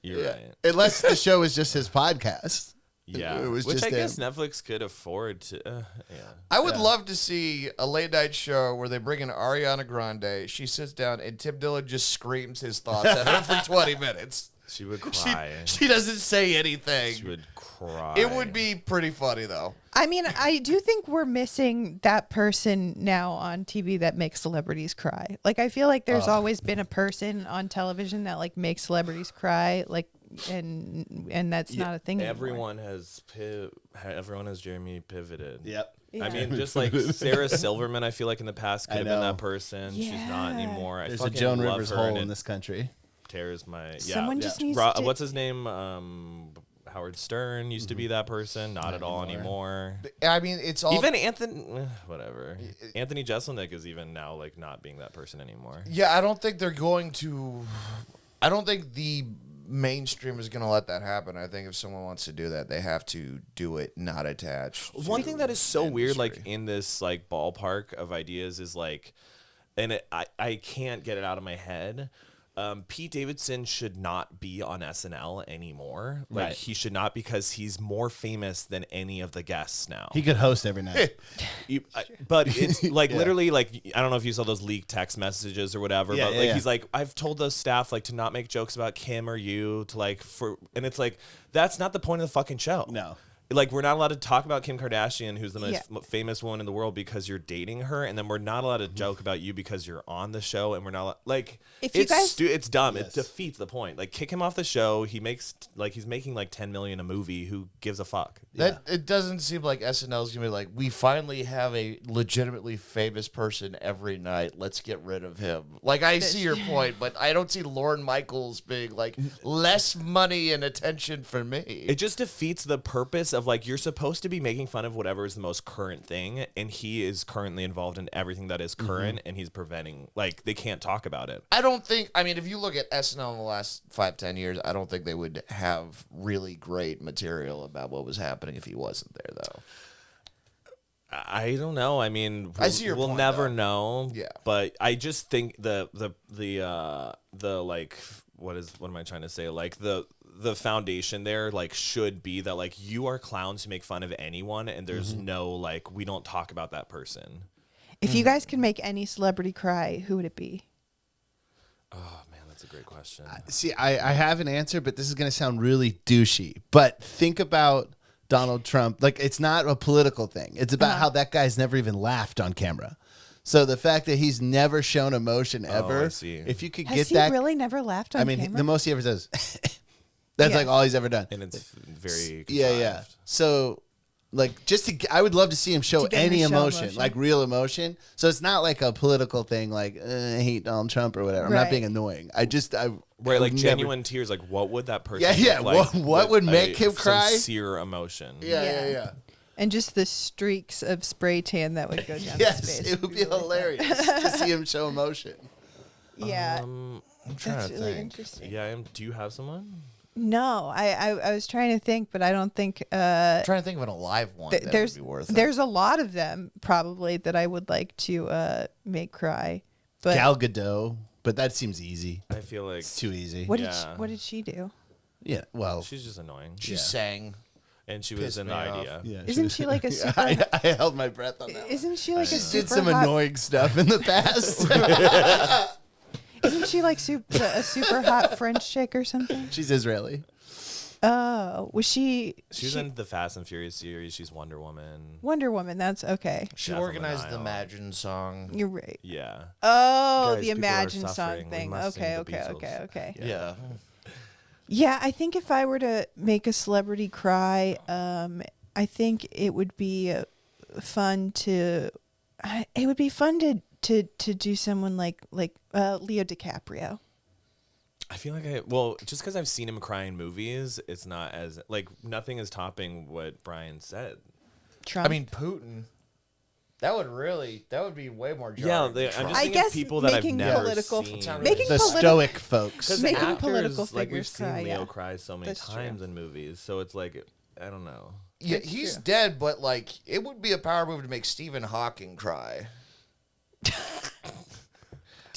You're right. Unless the show is just his podcast. Yeah. It was Which just I guess him. Netflix could afford to yeah. I would love to see a late night show where they bring in Ariana Grande. She sits down and Tim Dillon just screams his thoughts at her for 20 minutes. She would She, cry. she doesn't say anything. She would cry. It would be pretty funny though. I mean, I do think we're missing that person now on TV that makes celebrities cry. Like, I feel like there's always been a person on television that like makes celebrities cry, like, and that's not a thing anymore. Everyone has Jeremy pivoted. Yep. I mean, just like Sarah Silverman, I feel like in the past could I have been know. that person. She's not Yeah. anymore. I There's a fucking Joan love Rivers her, hole and in it this country. tears my Someone just needs to. What's his name? Howard Stern used to be that person. Not at all anymore. I mean, it's all Even Anthony, whatever. Anthony Jeselnik is even now like not being that person anymore. Yeah, I don't think they're going to. I don't think the mainstream is going to let that happen. I think if someone wants to do that, they have to do it not attached. One to thing that is so the weird, like industry. in this like ballpark of ideas, is like, and I can't get it out of my head. Pete Davidson should not be on SNL anymore. Like Right. he should not, because he's more famous than any of the guests now. He could host every night. But it's like Yeah. literally like, I don't know if you saw those leaked text messages or whatever, Yeah, but yeah, like yeah. he's like, I've told the staff like to not make jokes about Kim or you, to like and it's like, that's not the point of the fucking show. No. like we're not allowed to talk about Kim Kardashian, who's the most famous woman in the world, because you're dating her, and then we're not allowed to joke about you because you're on the show, and we're not like it's dumb. It defeats the point. Like kick him off the show. He makes he's making like $10 million a movie. Who gives a fuck? That it doesn't seem like SNL's gonna be like, we finally have a legitimately famous person every night. Let's get rid of him. Like I see your point, but I don't see Lorne Michaels being like less money and attention for me. It just defeats the purpose of like you're supposed to be making fun of whatever is the most current thing, and he is currently involved in everything that is current, and he's preventing like they can't talk about it. I don't think. I mean, if you look at SNL in the last 5-10 years, I don't think they would have really great material about what was happening if he wasn't there, though. I don't know. I mean, I see your we'll point, never though. know. Yeah. But I just think the like what am I trying to say? Like the foundation there like should be that like you are clowns who make fun of anyone, and there's no like we don't talk about that person. If you guys could make any celebrity cry, who would it be? Oh man, that's a great question. See, I have an answer, but this is going to sound really douchey. But think about Donald Trump. Like, it's not a political thing. It's about how that guy's never even laughed on camera. So the fact that he's never shown emotion ever, I see. if you could Has get he that. really never laughed on I mean, camera? the most he ever does. That's like all he's ever done. And it's very Yeah. contrived. So, like, I would love to see him show To get him to any show emotion, emotion. like real emotion. So it's not like a political thing, like I hate Donald Trump or whatever. I'm not Right. being annoying. I Where like would genuine tears, like what would that person? Yeah. look like What would with make a him cry? Sincere emotion. Yeah. And just the streaks of spray tan that would go down his Yes, face. it would be hilarious to see him show emotion. Yeah. I'm trying That's to really think. interesting. Yeah. Do you have someone? No, I was trying to think, but I don't think I'm trying to think of an alive one that there's would be worth it. there's a lot of them probably that I would like to make cry. But Gal Gadot, but that seems easy. I feel like It's too easy. what did she do? Yeah, well, she's just annoying. She sang. And she was Pissed in me the off. idea. yeah, Isn't she like a super? I held my breath on that. Isn't she like a She super did some hot? annoying stuff in the past. Isn't she like a super hot French chick or something? She's Israeli. Oh, was she? She was in the Fast and Furious series. She's Wonder Woman. Wonder Woman. That's okay. She Death on the organized the Nile. Imagine song. You're right. Yeah. Oh, Guys, the people are Imagine song suffering. We thing. must sing Okay, the okay, Beatles. okay, okay. Yeah. Yeah, I think if I were to make a celebrity cry, I think it would be fun to. It would be fun to do someone like Leo DiCaprio. I feel like just because I've seen him cry in movies, it's not as like nothing is topping what Brian said. Trump. I mean, Putin. That would be way more jarring. Yeah, than I'm Trump. just I thinking guess people that I've making never political- seen. making The politi- stoic folks. 'Cause making actors, political like we've figures seen cry, Leo yeah. cry so many That's true. times in movies, so it's like I don't know. Yeah, That's he's true. dead, but like it would be a power move to make Stephen Hawking cry.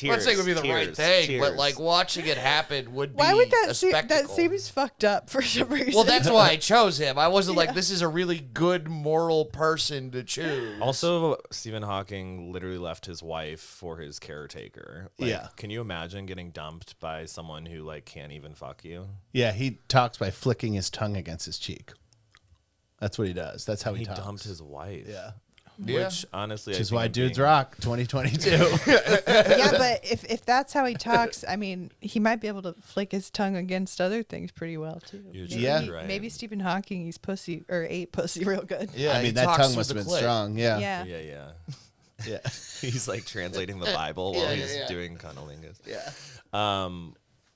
I'm not saying it would be the right thing, but like watching it happen would be Why would that a seem? That spectacle. seems fucked up for some reason. Well, that's why I chose him. I wasn't like, this is a really good moral person to choose. Also, Stephen Hawking literally left his wife for his caretaker. Like, Yeah. Can you imagine getting dumped by someone who like can't even fuck you? Yeah, he talks by flicking his tongue against his cheek. That's what he does. That's how he talks. dumped his wife. Yeah. Which honestly, Which I is think why I'm dudes being- rock 2022. Yeah, but if that's how he talks, I mean, he might be able to flick his tongue against other things pretty well too. You're Maybe, Yeah. right. maybe Stephen Hawking, he's pussy or ate pussy real good. Yeah, I he mean, that talks tongue through must have the been clit. strong. Yeah. Yeah. Yeah. Yeah. He's like translating the Bible while Yeah, he's yeah. doing cunnilingus. Yeah.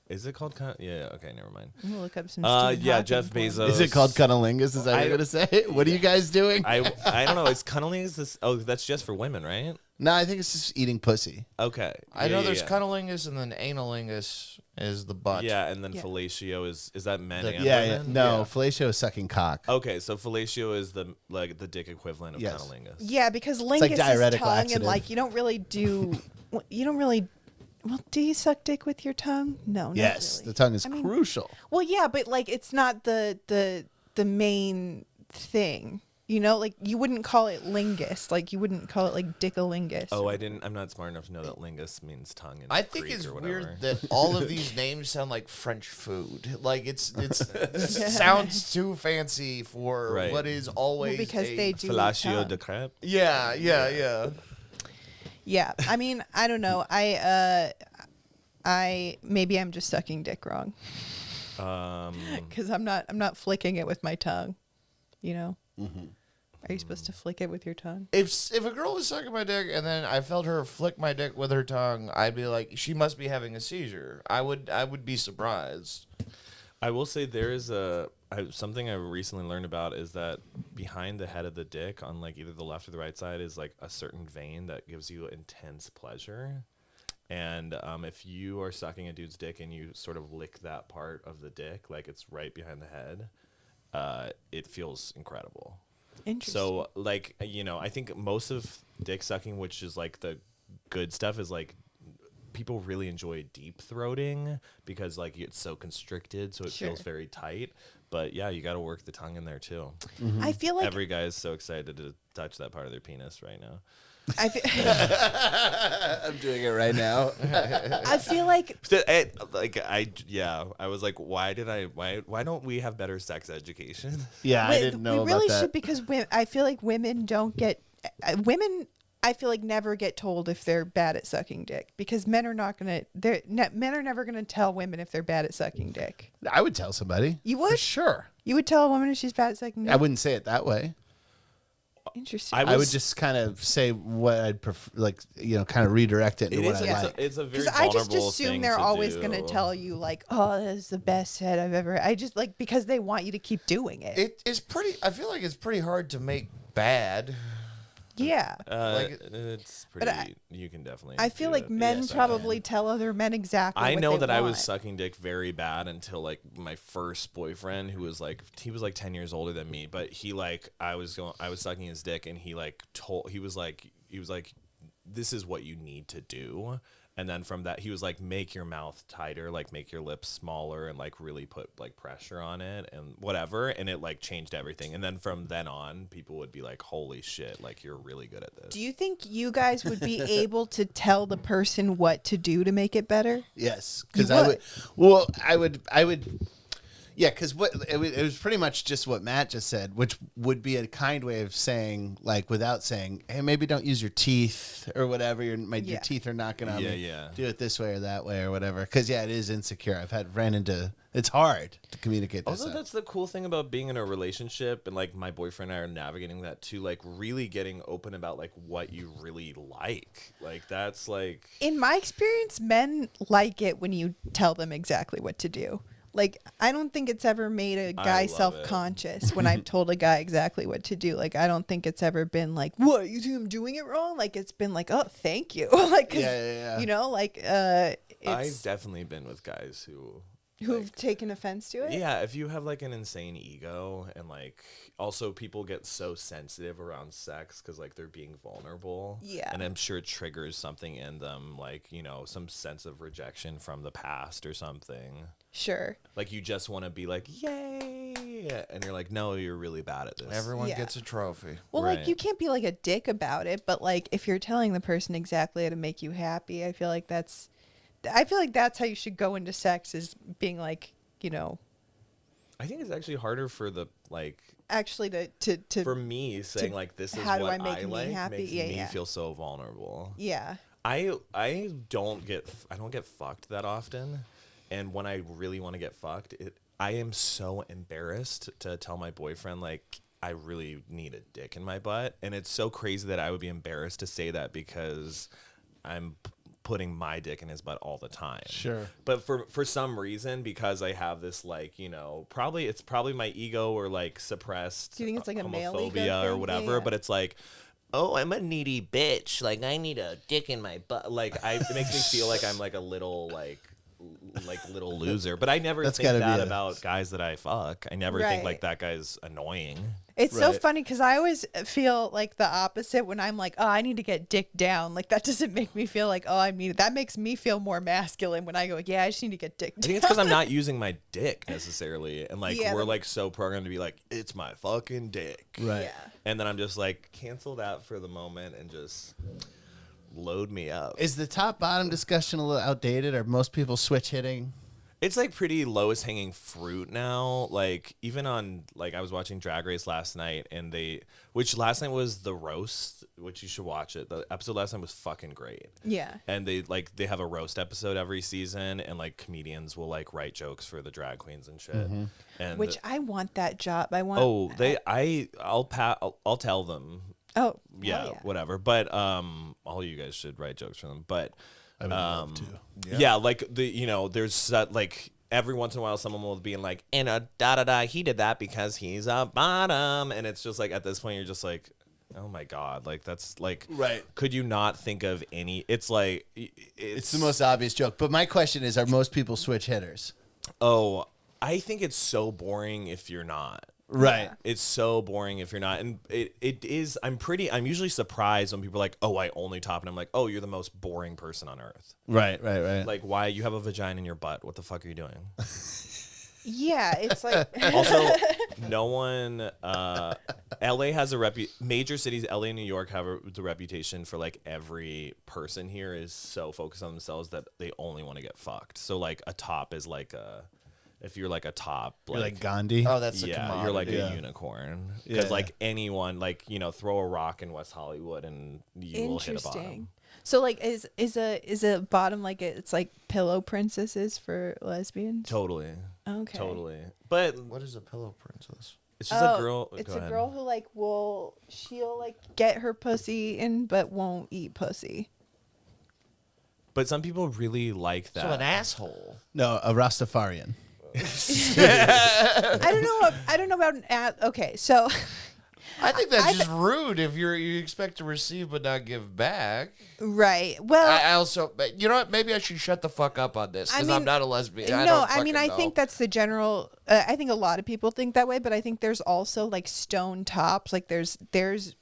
Is it called Yeah. Okay. Never mind. I'm gonna look up some. Stephen Yeah. Hawking Jeff porn. Bezos. Is it called cunnilingus? Is that what you're going to say? What are you guys doing? I don't know. Is cunnilingus this? Oh, that's just for women, right? No, I think it's just eating pussy. Okay. I Yeah, know yeah, there's yeah. cunnilingus and then analingus is the butt. Yeah, and then Yeah. fellatio is that men and Yeah. women? No, fellatio is sucking cock. Okay, so fellatio is the dick equivalent of Yes. cunnilingus. Yeah, because like lingus is diuretic tongue, laxative. and like you don't really. Well, do you suck dick with your tongue? No, not Yes, really. the tongue is I mean, crucial. Well, yeah, but like it's not the main thing. You know, like you wouldn't call it lingus. Like you wouldn't call it like dickolingus. Oh, I'm not smart enough to know that lingus means tongue. In I think Greek it's or whatever. weird that all of these names sound like French food. Like it sounds too fancy for Right. what is always because a they do eat Fellatio tongue. de crêpe. Yeah. Yeah, I mean, I don't know. I maybe I'm just sucking dick wrong because I'm not flicking it with my tongue. You know, are you supposed to flick it with your tongue? If a girl was sucking my dick and then I felt her flick my dick with her tongue, I'd be like, she must be having a seizure. I would be surprised. I will say there is something I recently learned about is that behind the head of the dick on like either the left or the right side is like a certain vein that gives you intense pleasure. And if you are sucking a dude's dick and you sort of lick that part of the dick, like it's right behind the head, it feels incredible. Interesting. So like, you know, I think most of dick sucking, which is like the good stuff, is like people really enjoy deep throating because like it's so constricted, so it Sure. feels very tight. But yeah, you got to work the tongue in there too. I feel like Every guy is so excited to touch that part of their penis right now. I feel, I'm doing it right now. I feel like I was like, why don't we have better sex education? Yeah, I didn't know we really about that. should because I feel like women don't get women. I feel like never get told if they're bad at sucking dick because men are not gonna. Men are never gonna tell women if they're bad at sucking dick. I would tell somebody. You would? For sure. You would tell a woman if she's bad at sucking dick. I wouldn't say it that way. Interesting. I would just kind of say what I'd prefer, like, you know, kind of redirect it into what I like. It's a very Because I just vulnerable assume thing they're to always do. going to tell you, like, oh, this is the best head I've ever. I just, like, because they want you to keep doing it. It's pretty. I feel like it's pretty hard to make bad. Yeah. It's But pretty. You can definitely. I feel do like it. men Yes, I probably can. tell other men exactly I what know they that I was want. sucking dick very bad until like my first boyfriend, who was like 10 years older than me, but he like I was sucking his dick, and he was like this is what you need to do. And then from that, he was like, make your mouth tighter, like make your lips smaller, and like really put like pressure on it and whatever. And it like changed everything. And then from then on, people would be like, holy shit, like you're really good at this. Do you think you guys would be able to tell the person what to do to make it better? Yes, You because I would. would? Well, I would. Yeah, because it was pretty much just what Matt just said, which would be a kind way of saying, like, without saying, hey, maybe don't use your teeth or whatever. Your teeth are knocking on me. Yeah. Do it this way or that way or whatever. Because yeah, it is insecure. Ran into. It's hard to communicate this. Also, that's the cool thing about being in a relationship, and like my boyfriend and I are navigating that too, like really getting open about like what you really like. Like that's like In my experience, men like it when you tell them exactly what to do. Like, I don't think it's ever made a guy love self-conscious when I've told a guy exactly what to do. Like, I don't think it's ever been like, what, you think I'm doing it wrong? Like, it's been like, oh, thank you. Like, 'cause, Yeah. you know, like, I've it's definitely been with guys who've taken offense to it. yeah, if you have like an insane ego, and like also people get so sensitive around sex because like they're being vulnerable. Yeah. And I'm sure it triggers something in them, like, you know, some sense of rejection from the past or something. Sure. Like you just want to be like, yay, and you're like, no, you're really bad at this. Everyone Yeah. gets a trophy. Well, like, Right. you can't be like a dick about it, but like, if you're telling the person exactly how to make you happy, I feel like that's how you should go into sex, is being like, you know, I think it's actually harder for the like actually to for me saying like this is how do what I make me like happy? makes Yeah, me yeah. feel so vulnerable. yeah. I don't get fucked that often, and when I really want to get fucked, I am so embarrassed to tell my boyfriend like I really need a dick in my butt, and it's so crazy that I would be embarrassed to say that because I'm putting my dick in his butt all the time. Sure. But for some reason, because I have this like, you know, it's probably my ego or like suppressed Do you think it's like a male ego homophobia or thing? whatever, Yeah. but it's like, oh, I'm a needy bitch. Like I need a dick in my butt. Like it makes me feel like I'm like a little like little loser. But I never That's think gotta that be about guys that I fuck. I never think Right. like that guy's annoying. It's so Right. funny because I always feel like the opposite when I'm like, oh, I need to get dick down. Like that doesn't make me feel like, oh, I need it. That makes me feel more masculine when I go, yeah, I just need to get dick I down. think it's because I'm not using my dick necessarily, and like Yeah, we're the- like so programmed to be like, it's my fucking dick, Right. Yeah. and then I'm just like, cancel that for the moment and just load me up. Is the top bottom discussion a little outdated? Are most people switch hitting? It's like pretty lowest hanging fruit now. Like even on like I was watching Drag Race last night, and which last night was the roast, which you should watch it. The episode last night was fucking great. Yeah. And they have a roast episode every season, and like comedians will like write jokes for the drag queens and shit. And Which I want that job. I want. I'll tell them. Oh. Yeah, hell whatever. But all you guys should write jokes for them. But I would love to. yeah, like there's that like every once in a while someone will be like, and he did that because he's a bottom, and it's just like at this point you're just like, oh my god, like that's like Right. Could you not think of any? It's like It's the most obvious joke. But my question is, are most people switch hitters? Oh, I think it's so boring if you're not. Right. It's so boring if you're not. And it is, I'm usually surprised when people are like, oh, I only top. And I'm like, oh, you're the most boring person on earth. Right. Like, why? You have a vagina in your butt. What the fuck are you doing? Yeah. It's like. Also, no one, LA has major cities, LA and New York have the reputation for like every person here is so focused on themselves that they only want to get fucked. So like a top is like if you're like a top, You're like Gandhi. Oh, that's a yeah, commodity. you're like Yeah. a unicorn. Because Yeah. like anyone, like throw a rock in West Hollywood and you will hit a bottom. Interesting. So like is a bottom like it's like pillow princesses for lesbians? Totally, Okay. totally. But What is a pillow princess? it's just a girl. It's go a ahead. girl who like she'll like get her pussy in but won't eat pussy. But some people really like that. So an asshole. No, a Rastafarian. I don't know about an okay, so I think that's just rude if you expect to receive but not give back. right. Well, I also, but you know what? Maybe I should shut the fuck up on this because I'm not a lesbian. I think that's the general. I think a lot of people think that way, but I think there's also like stone tops. Like there's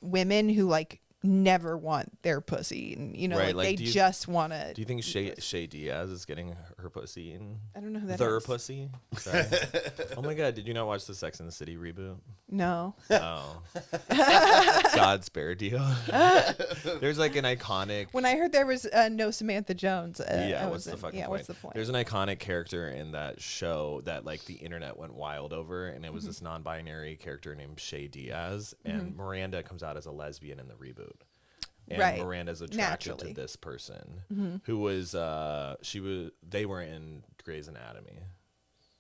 women who like never want their pussy, and Right, like, like, they do you- just want to. Do you think Shay Diaz is getting her pussy in? I don't know who that Their is. pussy? Sorry. Oh my god, did you not watch the Sex and the City reboot? No. Oh. God spared you. There's like an iconic. When I heard there was no Samantha Jones, Yeah, I what's the wasn't- fucking yeah, point? what's the point? There's an iconic character in that show that like the internet went wild over, and it was this non-binary character named Shay Diaz, and Miranda comes out as a lesbian in the reboot. And Right. Miranda's attracted Naturally. to this person who was they were in Grey's Anatomy.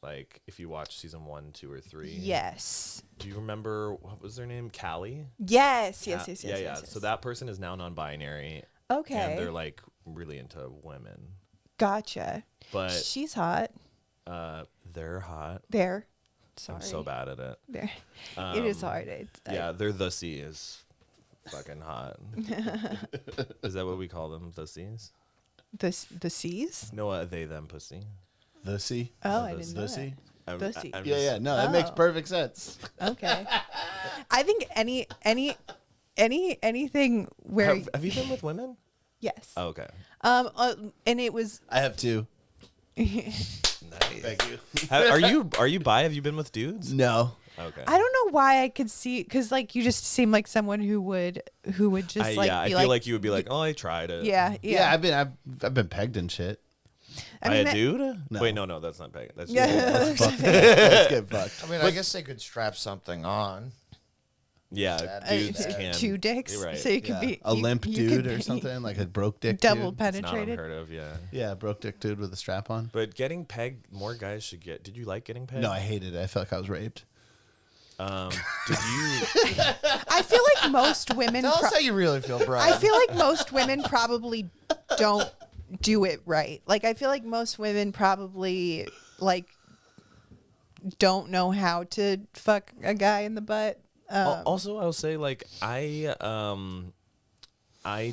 Like if you watch season 1, 2, or 3. Yes. Do you remember what was their name? Callie? Yes. Yeah. Yes. So that person is now non-binary. Okay. And they're like really into women. Gotcha. But She's hot. they're hot. There. Sorry. I'm so bad at it. There. It is hard. Yeah, they're the C is fucking hot. Is that what we call them? The C's? The C's? No, they, them, pussy. The C. Oh, I didn't know Pussy? that. Pussy. I'm Yeah, just- yeah. No, that makes Oh. perfect sense. Okay. I think anything where Have you been with women? yes. Oh, okay. And it was I have two. Nice. Thank you. Are you bi? Have you been with dudes? No. Okay. I don't know why I could see because like you just seem like someone who would just like I be feel like you would be like, oh, I tried it. yeah. Yeah, I've been pegged and shit. By mean, a that- dude? No. Wait, no, that's not peg. That's Yeah. just, Let's get fucked. I mean, I guess they could strap something on. yeah. Dudes can. two dicks, You're right. so you could Yeah. be A you- limp you dude could or be something, like a broke dick double dude. It's not penetrated. unheard of. Yeah. Yeah, broke dick dude with a strap on. But getting pegged, more guys should get. Did you like getting pegged? No, I hated it. I felt like I was raped. Did you? I feel like most women. Tell us how you really feel, Brian. I feel like most women probably don't do it right. Like I feel like most women probably like don't know how to fuck a guy in the butt. Also, I'll say like I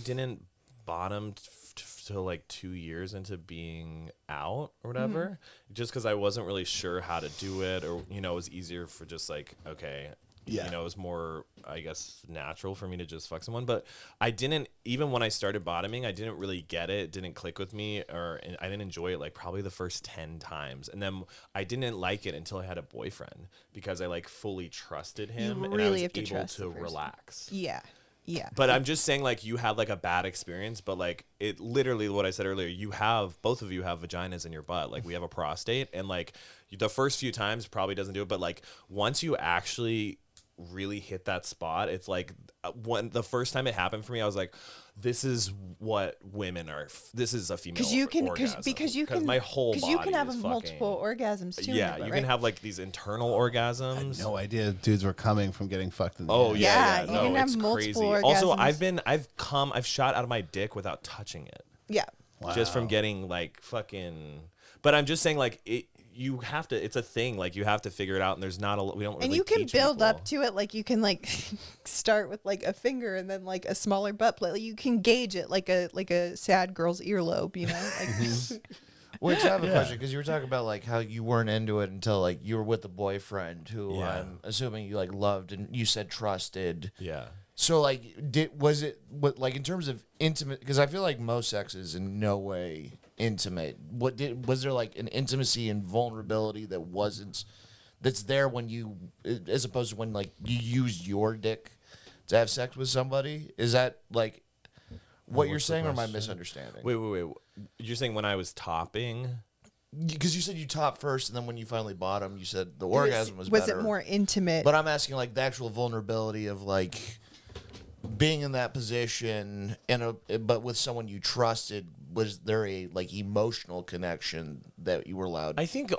didn't bottom till like 2 years into being out or whatever, just because I wasn't really sure how to do it, or it was easier for just like, okay, it was more, I guess, natural for me to just fuck someone. But I didn't, even when I started bottoming, I didn't really get it. It didn't click with me, or I didn't enjoy it like probably the first 10 times. And then I didn't like it until I had a boyfriend, because I like fully trusted him, and I was able to relax. Yeah. Yeah. But I'm just saying, like, you had like a bad experience, but like it literally, what I said earlier, both of you have vaginas in your butt. Like, we have a prostate, and like the first few times probably doesn't do it, but like once you actually really hit that spot, it's like when the first time it happened for me, I was like, this is what women are. This is a female orgasm. Because my whole body you can have is multiple orgasms too. Yeah, you can have like these internal orgasms. I had no idea dudes were coming from getting fucked in the Oh ass. yeah. You No, can have it's multiple crazy. orgasms. Also, I've shot out of my dick without touching it. Yeah. Just from getting like fucking. But I'm just saying, like, you have to, it's a thing, like you have to figure it out, and there's not we don't really And you can teach build people. up to it, like you can like start with like a finger and then like a smaller butt plate. Like, you can gauge it like a sad girl's earlobe, like Which I have a question, because you were talking about like how you weren't into it until like you were with a boyfriend who I'm assuming you like loved, and you said trusted. Yeah. So like, was it like in terms of intimate? Because I feel like most sex is in no way intimate. Was there like an intimacy and vulnerability that's there when you, as opposed to when like you used your dick to have sex with somebody? Is that like what you're saying, or am I misunderstanding? Wait. You're saying when I was topping? Because you said you topped first, and then when you finally bottomed, you said the orgasm was Was better. it more intimate? But I'm asking like the actual vulnerability of like being in that position, but with someone you trusted. Was there a like emotional connection that you were allowed? I think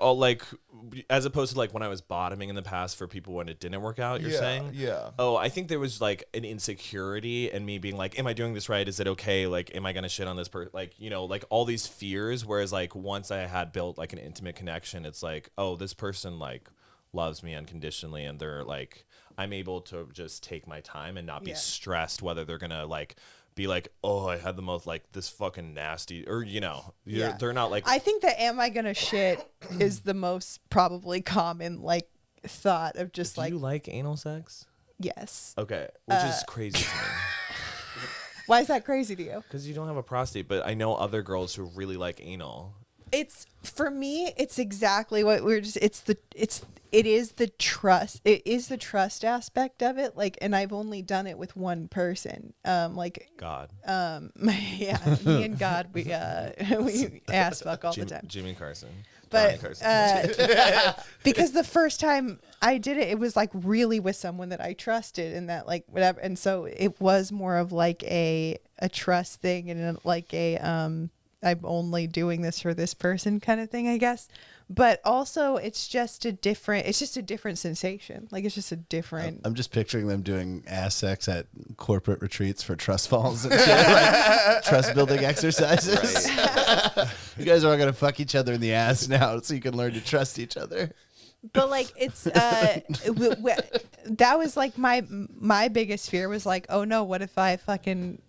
as opposed to like when I was bottoming in the past for people when it didn't work out, you're saying? Yeah. Oh, I think there was like an insecurity and me being like, am I doing this right? Is it okay? Like, am I going to shit on this person? Like, like all these fears. Whereas like once I had built like an intimate connection, it's like, oh, this person like loves me unconditionally, and they're like, I'm able to just take my time and not be stressed whether they're going to like be like, oh, I had the most like this fucking nasty, or they're not like. I think that am I gonna shit is the most probably common like thought of just Do you like anal sex? yes. Okay, which is crazy to me. Why is that crazy to you? Because you don't have a prostate, but I know other girls who really like anal. It's for me, it's exactly what it is the trust. It is the trust aspect of it. Like, and I've only done it with one person. Like God. me and God, we ass fuck all the time. Jimmy Carson. But Johnny Carson. because the first time I did it, it was like really with someone that I trusted, and that like whatever, and so it was more of like a trust thing, and like a I'm only doing this for this person kind of thing, I guess. But also it's just a different sensation. Like, it's just a different. I'm just picturing them doing ass sex at corporate retreats for trust falls and shit, like trust building exercises. Right. You guys are all gonna fuck each other in the ass now, so you can learn to trust each other. But like it's that was like my biggest fear was like, oh no, what if I fucking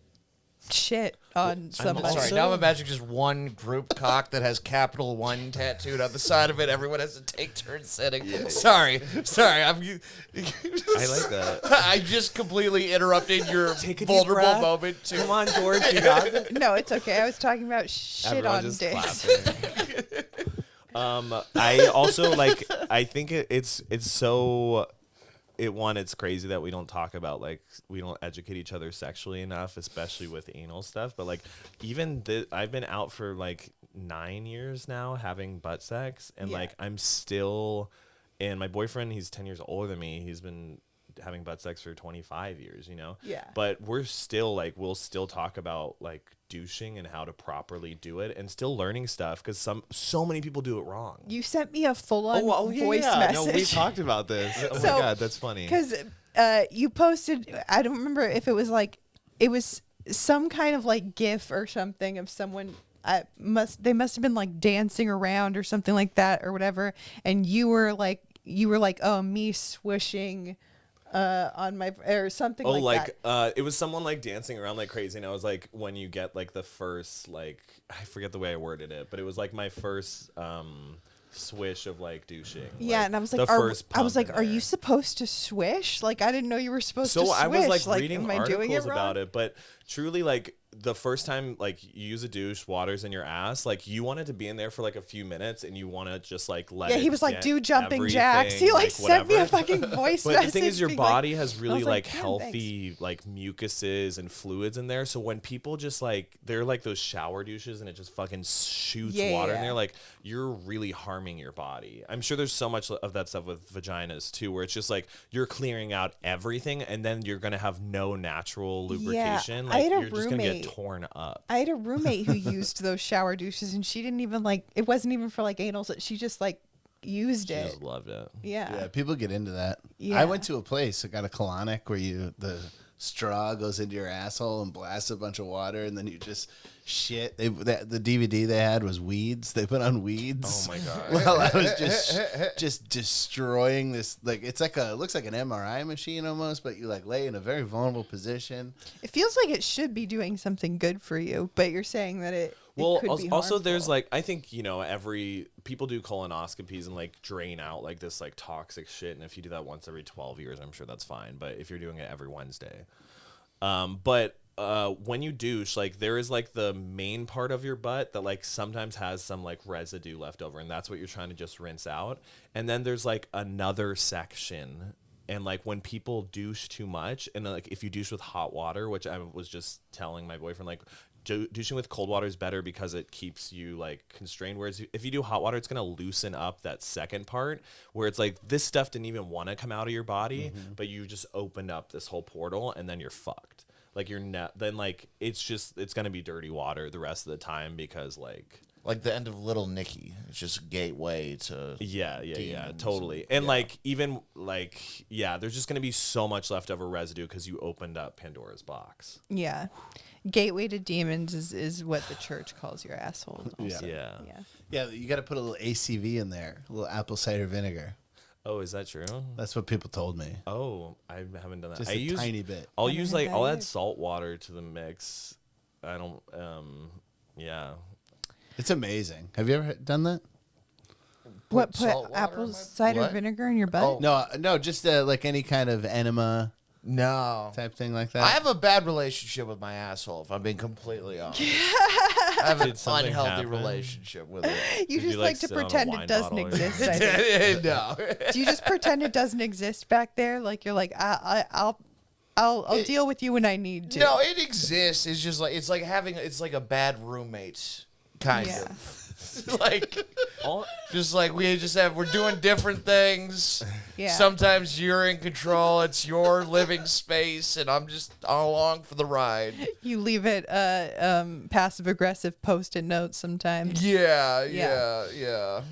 shit on somebody? Sorry, now I'm imagining just one group cock that has capital One tattooed on the side of it. Everyone has to take turns sitting. Yeah. Sorry. I like that. I just completely interrupted your vulnerable moment. Come on, George, you got it. No, it's okay. I was talking about shit Everyone on just dicks. clapping. I also like. I think it's so. It's crazy that we don't talk about, like, we don't educate each other sexually enough, especially with anal stuff. But like, even I've been out for like 9 years now having butt sex, and like I'm still. And my boyfriend, he's 10 years older than me. He's been having butt sex for 25 years, Yeah. But we're still like, we'll still talk about like douching and how to properly do it, and still learning stuff, because so many people do it wrong. You sent me a full-on voice message. No, we talked about this. Oh my God, that's funny. Because you posted, I don't remember if it was like, it was some kind of like GIF or something of someone. They must have been like dancing around or something like that or whatever. And you were like, oh, me swishing on my or something Oh, like that. It was someone like dancing around like crazy, and I was like, when you get like the first like I forget the way I worded it, but it was like my first swish of like douching. Yeah, like, and I was the like, first I was pump like, in are you there. supposed to swish? Like, I didn't know you were supposed to So swish. I was like reading am I doing it articles wrong? about it, but truly, like the first time like you use a douche, water's in your ass, like you want it to be in there for like a few minutes, and you want to just like let. Yeah, it he was like, get do jumping jacks. He everything, like sent me a whatever. fucking voice But message. the thing is, your being like- body has I really was like "Damn, healthy like mucuses and fluids in there. So when people just like they're like those shower douches and it just fucking shoots Yeah, water in yeah. there, like you're really harming your body. I'm sure there's so much of that stuff with vaginas too, where it's just like you're clearing out everything and then you're gonna have no natural lubrication. I Like had a you're just gonna get roommate- torn up. I had a roommate who used those shower douches, and she didn't even like. It wasn't even for like anal. She just like used She it. just loved it. Yeah. Yeah, people get into that. Yeah. I went to a place that got a colonic where the straw goes into your asshole and blasts a bunch of water, and then you just shit. The DVD they had was weeds. They put on weeds. Oh my god. Well, I was just destroying this. Like it looks like an MRI machine almost, but you like lay in a very vulnerable position. It feels like it should be doing something good for you, but you're saying that it Well, could be also there's harmful. like I think every people do colonoscopies and like drain out like this like toxic shit, and if you do that once every 12 years, I'm sure that's fine. But if you're doing it every Wednesday, when you douche, like there is like the main part of your butt that like sometimes has some like residue left over, and that's what you're trying to just rinse out. And then there's like another section. And like when people douche too much, and like if you douche with hot water, which I was just telling my boyfriend, like douching with cold water is better because it keeps you like constrained. Whereas if you do hot water, it's gonna loosen up that second part where it's like this stuff didn't even want to come out of your body, but you just opened up this whole portal, and then you're fucked. Like you're not. Then like it's gonna be dirty water the rest of the time because like. Like the end of Little Nicky. It's just a gateway to Yeah, demons totally. and- And yeah. like even like there's just gonna be so much leftover residue because you opened up Pandora's box. Yeah. Gateway to demons is what the church calls your asshole. Also. Yeah. Yeah. Yeah, you got to put a little ACV in there, a little apple cider vinegar. Oh, is that true? That's what people told me. Oh, I haven't done that. Just I a use tiny bit. I'll Haven't use had like that I'll either. add salt water to the mix. I don't yeah. It's amazing. Have you ever done that? What salt put water apple in my- cider what? vinegar in your butt? Oh. No, just like any kind of enema No. type thing like that. I have a bad relationship with my asshole, if I'm being completely honest. I have an Did something unhealthy happen? relationship with it. You Did you, just like, like to sit on a pretend wine it doesn't bottle or exist. I think. No. Do you just pretend it doesn't exist back there? Like you're like I'll deal with you when I need to. No, it exists. It's just like it's like a bad roommate kind Yeah. of. Like just like we're doing different things. Yeah. Sometimes you're in control. It's your living space and I'm just along for the ride. You leave it passive aggressive post-it notes sometimes. Yeah.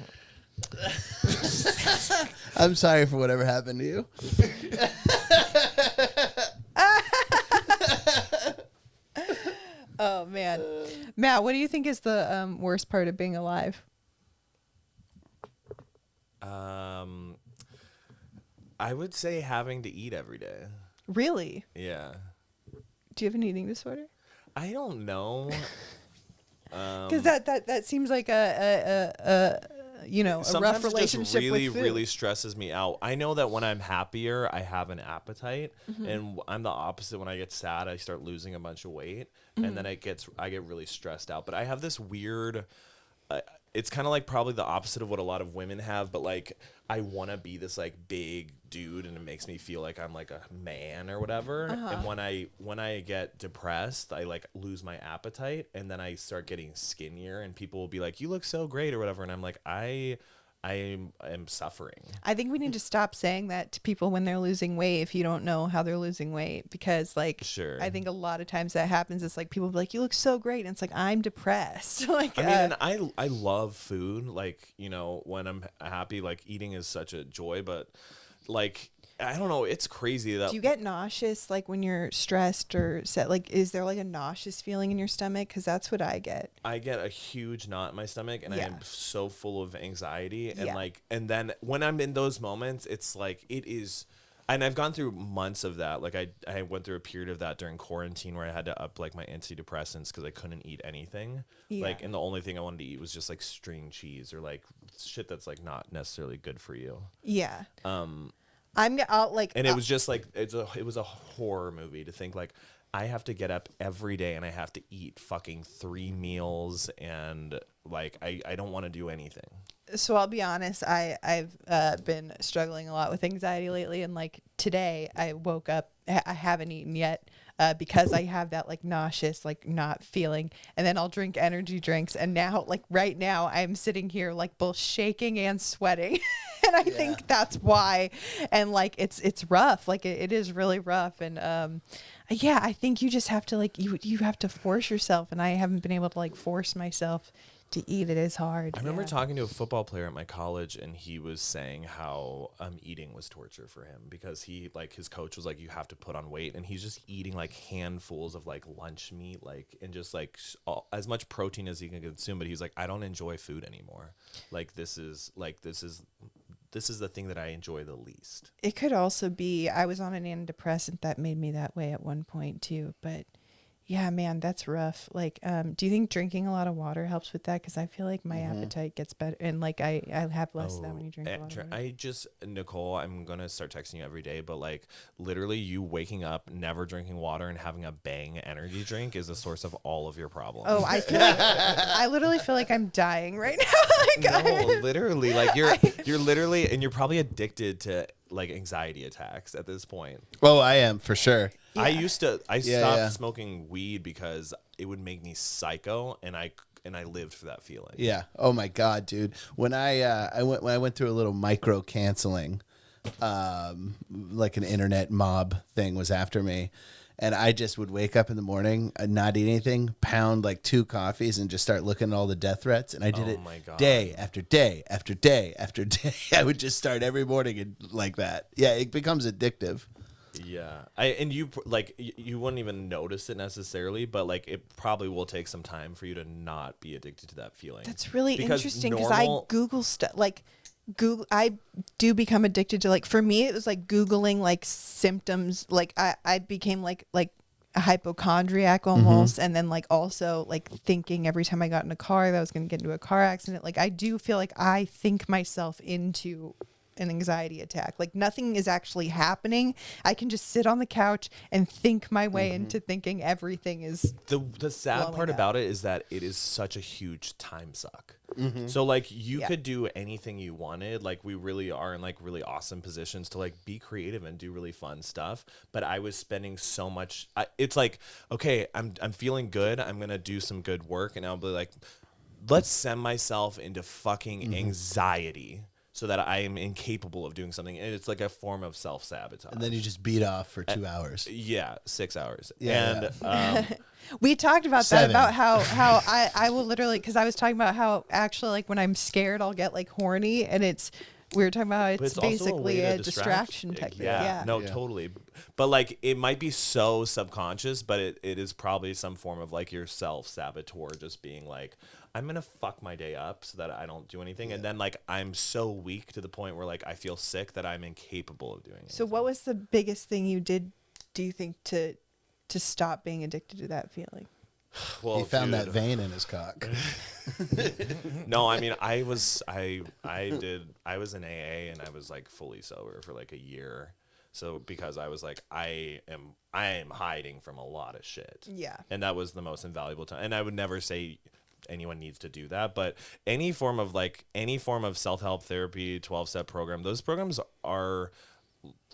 I'm sorry for whatever happened to you. Oh man, Matt, what do you think is the worst part of being alive? I would say having to eat every day. Really? Yeah. Do you have an eating disorder? I don't know. Because that seems like a rough Sometimes it relationship just really, with food. really stresses me out. I know that when I'm happier, I have an appetite, Mm-hmm. and I'm the opposite. When I get sad, I start losing a bunch of weight, Mm-hmm. and then I get really stressed out. But I have this weird. It's kind of like probably the opposite of what a lot of women have, but like I want to be this like big dude, and it makes me feel like I'm like a man or whatever. And when I get depressed, I like lose my appetite, and then I start getting skinnier, and people will be like, "You look so great" or whatever, and I'm like, I am suffering. I think we need to stop saying that to people when they're losing weight if you don't know how they're losing weight, because like Sure. I think a lot of times that happens. It's like people be like, "You look so great," and it's like I'm depressed. Like I mean, and I love food. Like, when I'm happy, like eating is such a joy, but like, I don't know. It's crazy that do you get nauseous like when you're stressed or set? Like, is there like a nauseous feeling in your stomach? Because that's what I get. I get a huge knot in my stomach, and I Yeah. am so full of anxiety. And Yeah. like, and then when I'm in those moments, it's like, it is, And I've gone through months of that. Like I went through a period of that during quarantine where I had to up like my antidepressants because I couldn't eat anything. Yeah. Like, and the only thing I wanted to eat was just like string cheese or like shit that's like not necessarily good for you. Yeah. I'll like, and it was just like it was a horror movie to think like I have to get up every day and I have to eat fucking 3 meals and like I don't want to do anything. So I'll be honest, I've been struggling a lot with anxiety lately, and like today I woke up, I haven't eaten yet because I have that like nauseous, like not feeling, and then I'll drink energy drinks, and now like right now I'm sitting here like both shaking and sweating, and I think that's why, and like it's rough, like it is really rough, and yeah, I think you just have to like you have to force yourself, and I haven't been able to like force myself to eat. It is hard. I remember talking to a football player at my college, and he was saying how eating was torture for him because he like his coach was like, you have to put on weight, and he's just eating like handfuls of like lunch meat, like, and just like as much protein as he can consume. But he's like, I don't enjoy food anymore. Like this is the thing that I enjoy the least. It could also be I was on an antidepressant that made me that way at one point too, but yeah, man, that's rough. Like, do you think drinking a lot of water helps with that? Because I feel like my appetite gets better, and like I have less of that when you drink a lot of water. Nicole, I'm gonna start texting you every day, but like literally, you waking up, never drinking water, and having a Bang energy drink is the source of all of your problems. Oh, I feel like I literally feel like I'm dying right now. Like, no, literally, like you're literally, and you're probably addicted to like anxiety attacks at this point. Oh, I am for sure. I stopped smoking weed because it would make me psycho, and I lived for that feeling. Yeah. Oh my God, dude. When I went through a little micro canceling, like an internet mob thing was after me, and I just would wake up in the morning and not eat anything, pound like 2 coffees, and just start looking at all the death threats. And I did it day after day after day after day. I would just start every morning and like that. Yeah, it becomes addictive. Yeah, you wouldn't even notice it necessarily, but like it probably will take some time for you to not be addicted to that feeling. That's really interesting because I Google stuff like Google. I do become addicted to like, for me it was like Googling like symptoms. Like I became like a hypochondriac almost, and then like also like thinking every time I got in a car that I was going to get into a car accident. Like I do feel like I think myself into an anxiety attack. Like nothing is actually happening. I can just sit on the couch and think my way into thinking everything is the sad part about it is that it is such a huge time suck. So like you could do anything you wanted. Like we really are in like really awesome positions to like be creative and do really fun stuff. But I was spending so much. It's like, okay, I'm feeling good. I'm gonna do some good work, and I'll be like, let's send myself into fucking anxiety, so that I am incapable of doing something. And it's like a form of self-sabotage. And then you just beat off for 2 hours. Yeah, 6 hours. Yeah, and we talked about 7. that, about how I will literally, because I was talking about how actually like when I'm scared, I'll get like horny, and we were talking about it's basically a distraction technique. Yeah. No, totally. But like it might be so subconscious, but it is probably some form of like your self-saboteur just being like, I'm going to fuck my day up so that I don't do anything. And then like I'm so weak to the point where like I feel sick that I'm incapable of doing it. So what was the biggest thing you did, do you think, to stop being addicted to that feeling? Well, he found that vein in his cock. No, I mean, I was in AA, and I was like fully sober for like a year. So because I was like, I am hiding from a lot of shit. Yeah. And that was the most invaluable time. And I would never say anyone needs to do that, but any form of self-help therapy, 12-step program, those programs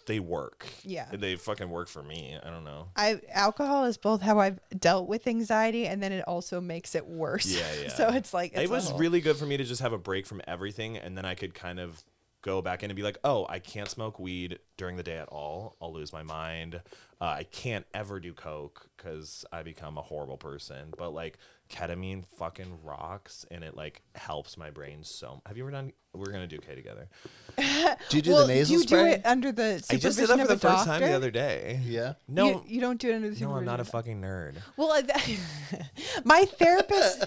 they work. Yeah. They fucking work for me. I don't know. Alcohol is both how I've dealt with anxiety, and then it also makes it worse. Yeah. So it's like, it was really good for me to just have a break from everything, and then I could kind of go back in and be like, oh, I can't smoke weed during the day at all. I'll lose my mind. I can't ever do coke because I become a horrible person. But like ketamine fucking rocks, and it like helps my brain so. Have you ever done? We're gonna do K together. Do you do the nasal do you spray? do it under the I supervision just did that for of the a first doctor? time the other day. Yeah. No, you don't do it under the no, supervision. I'm not a of fucking nerd. Well, my therapist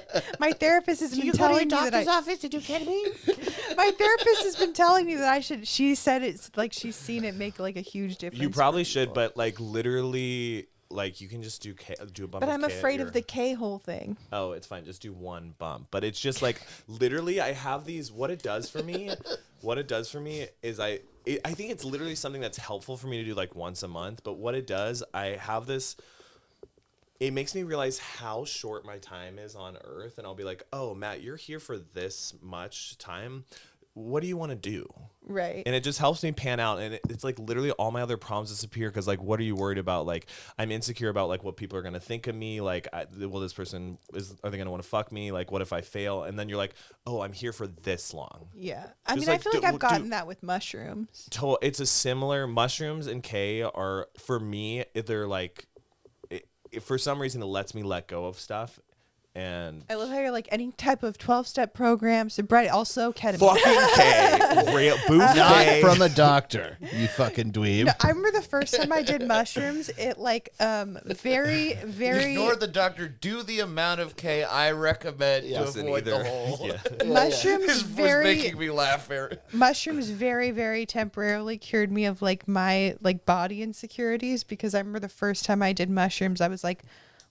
has been telling me that office to do ketamine? my therapist has been telling me that I should. She said it's like she's seen it make like a huge difference. You probably for should, people. but like literally, like you can just do a bump. But of I'm K at afraid your- of the K hole thing. Oh, it's fine. Just do one bump. But it's just like literally, I have these. What it does for me is I think it's literally something that's helpful for me to do like once a month. But what it does, I have this. It makes me realize how short my time is on Earth, and I'll be like, "Oh, Matt, you're here for this much time. What do you want to do?" Right. And it just helps me pan out, and it's like literally all my other problems disappear because like, what are you worried about? Like, I'm insecure about like what people are gonna think of me. Like, will this person are they gonna want to fuck me? Like, what if I fail? And then you're like, oh, I'm here for this long. Yeah. I Just mean, I like, feel like do- I've gotten do- that with mushrooms. It's a similar mushrooms and K are for me. They're like, for some reason, it lets me let go of stuff. And I love how you're like any type of 12-step program, sobriety, also ketamine. fucking K, real boof Not K. from a doctor, you fucking dweeb. No, I remember the first time I did mushrooms. It like very Ignore the doctor. Do the amount of K I recommend to Listen, avoid the either- hole. Yeah. mushrooms This was very making me laugh. mushrooms very temporarily cured me of like my like body insecurities, because I remember the first time I did mushrooms, I was like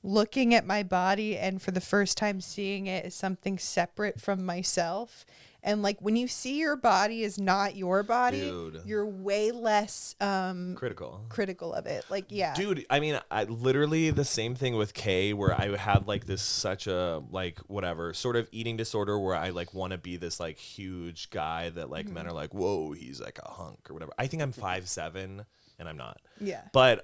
looking at my body and for the first time seeing it as something separate from myself. And like when you see your body as not your body, Dude. you're way less Critical of it. Like, yeah. Dude, I mean, I literally the same thing with K, where I had like this such a like whatever sort of eating disorder where I like want to be this like huge guy that like men are like, whoa, he's like a hunk or whatever. I think I'm 5'7" and I'm not. Yeah. But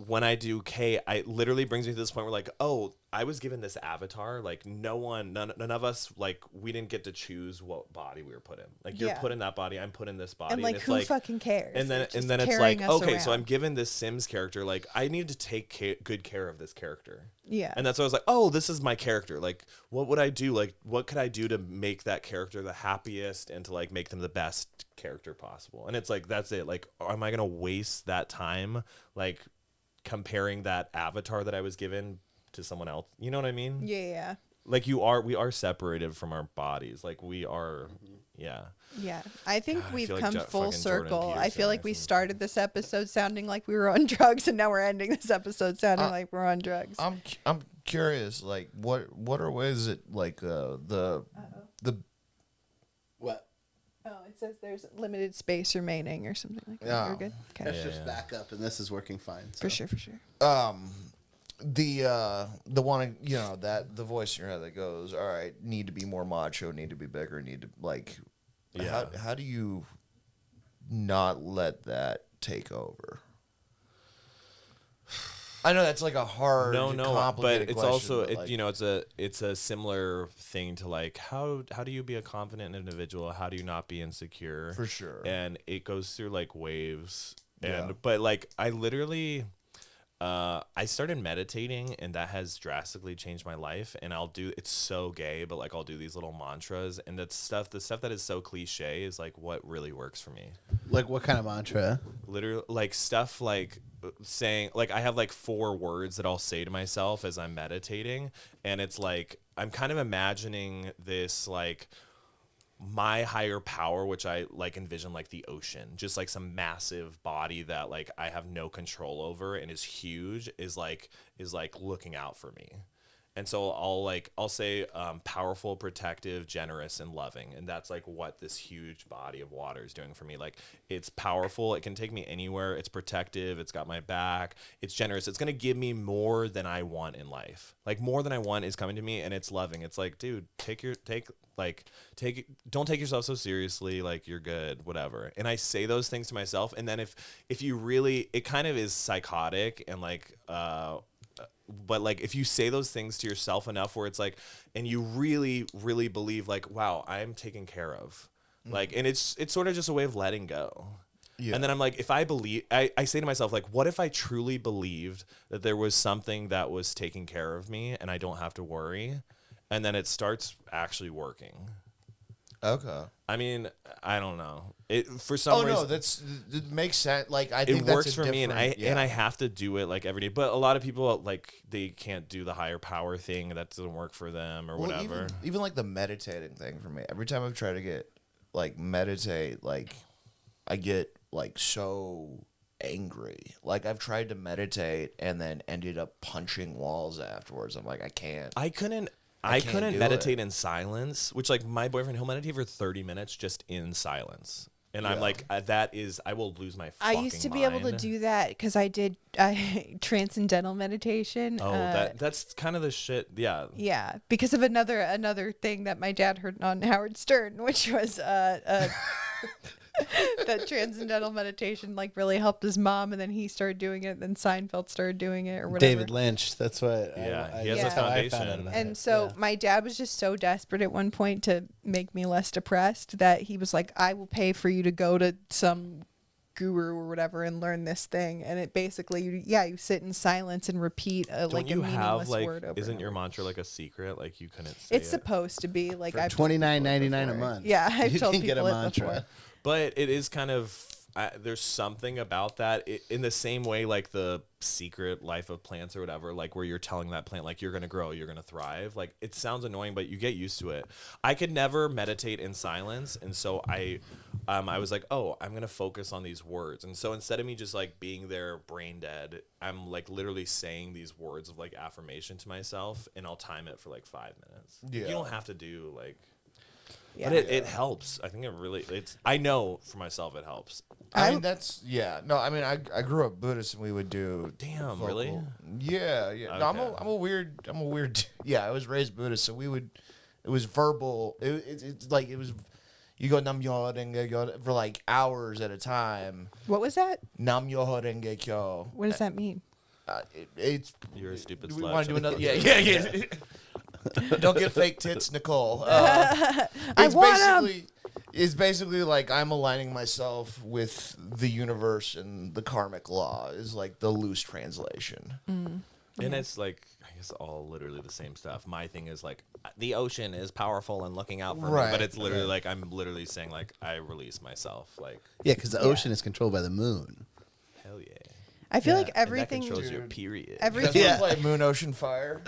when I do K, it literally brings me to this point where like, oh, I was given this avatar. Like none of us, like we didn't get to choose what body we were put in. Like you're Yeah. put in that body, I'm put in this body. And like, it's who like, fucking cares? and then They're just it's carrying like, us okay, so around. I'm given this Sims character. Like I need to take good care of this character. Yeah. And that's why I was like, oh, this is my character. Like, what would I do? Like, what could I do to make that character the happiest and to like make them the best character possible? And it's like, that's it. Like, am I gonna waste that time like comparing that avatar that I was given to someone else? You know what I mean? Yeah. Like we are separated from our bodies. Like we are, yeah. Yeah, I think God, I we've feel like come fucking full Jordan circle. I feel like we Peterson. started this episode sounding like we were on drugs, and now we're ending this episode sounding like we're on drugs. I'm curious. Like, what are ways that like the What? Oh, it says there's limited space remaining or something like that. Yeah. You're good. Okay. Let's just back up, and this is working fine. So. For sure. the one, you know, that the voice in your head that goes, all right, need to be more macho, need to be bigger, need to like, Yeah. how do you not let that take over? I know that's like a hard, No, but complicated it's question, also but, like, you know it's a similar thing to like how do you be a confident individual? How do you not be insecure? For sure. And it goes through like waves. And Yeah. but like I literally I started meditating, and that has drastically changed my life. And it's so gay, but like I'll do these little mantras, and the stuff that is so cliche is like what really works for me. Like what kind of mantra? Literally like stuff like saying like I have like 4 words that I'll say to myself as I'm meditating, and it's like I'm kind of imagining this like my higher power, which I like envision like the ocean, just like some massive body that like I have no control over and is huge, is like looking out for me. And so I'll say powerful, protective, generous, and loving. And that's like what this huge body of water is doing for me. Like it's powerful. It can take me anywhere. It's protective. It's got my back. It's generous. It's going to give me more than I want in life. Like more than I want is coming to me, and it's loving. It's like, dude, don't take yourself so seriously. Like you're good, whatever. And I say those things to myself. And then if you really, it kind of is psychotic and like, but like if you say those things to yourself enough where it's like, and you really, really believe like, wow, I'm taken care of. Like, and it's sort of just a way of letting go. And then I'm like, if I believe, I say to myself, like, what if I truly believed that there was something that was taking care of me and I don't have to worry? And then it starts actually working. Okay. I mean, I don't know. It for some reason. It makes sense. Like I think it that's works for me, and I have to do it like every day. But a lot of people like they can't do the higher power thing. That doesn't work for them or whatever. Even like the meditating thing for me. Every time I've tried to get like meditate, like I get like so angry. Like I've tried to meditate and then ended up punching walls afterwards. I'm like, I can't. I couldn't meditate in silence, which like my boyfriend, he'll meditate for 30 minutes just in silence. And I'm like, I will lose my fucking I used to mind. be able to do that because I did transcendental meditation. Oh, that's kind of the shit. Yeah. Yeah, because of another thing that my dad heard on Howard Stern, which was that transcendental meditation like really helped his mom, and then he started doing it, and then Seinfeld started doing it or whatever. David Lynch, that's what. He has a foundation. And so my dad was just so desperate at one point to make me less depressed that he was like, I will pay for you to go to some guru or whatever and learn this thing. And it basically, you sit in silence and repeat a meaningless word over. Isn't your mantra like a secret? Like you couldn't say it's supposed to be like for $29.99 a month. Yeah, I've told can people get a it mantra. before. But it is kind of there's something about that in the same way like the secret life of plants or whatever, like where you're telling that plant like you're going to grow, you're going to thrive. Like it sounds annoying, but you get used to it. I could never meditate in silence. And so I was like, oh, I'm going to focus on these words. And so instead of me just like being there brain dead, I'm like literally saying these words of like affirmation to myself, and I'll time it for like 5 minutes. Yeah. You don't have to do like... Yeah. But it helps. I think it really, I know for myself it helps. I mean, no, I mean, I grew up Buddhist and we would do. Damn, vocal. really? Yeah. Okay. No, I'm a weird, yeah, I was raised Buddhist. So it was verbal. It's like, you go nam myoho renge kyo for like hours at a time. What was that? Nam myoho renge kyo. What does that mean? It's. You're a stupid Do we slut. want to do another? Yeah. Don't get fake tits, Nicole. It's basically like I'm aligning myself with the universe, and the karmic law is like the loose translation. And it's like, I guess all literally the same stuff. My thing is like, the ocean is powerful and looking out for me, but it's literally like, I'm literally saying like, I release myself. Like, yeah, because the ocean is controlled by the moon. hell yeah. I feel like everything. And that controls your period. Everything. You play Moon, Ocean, Fire.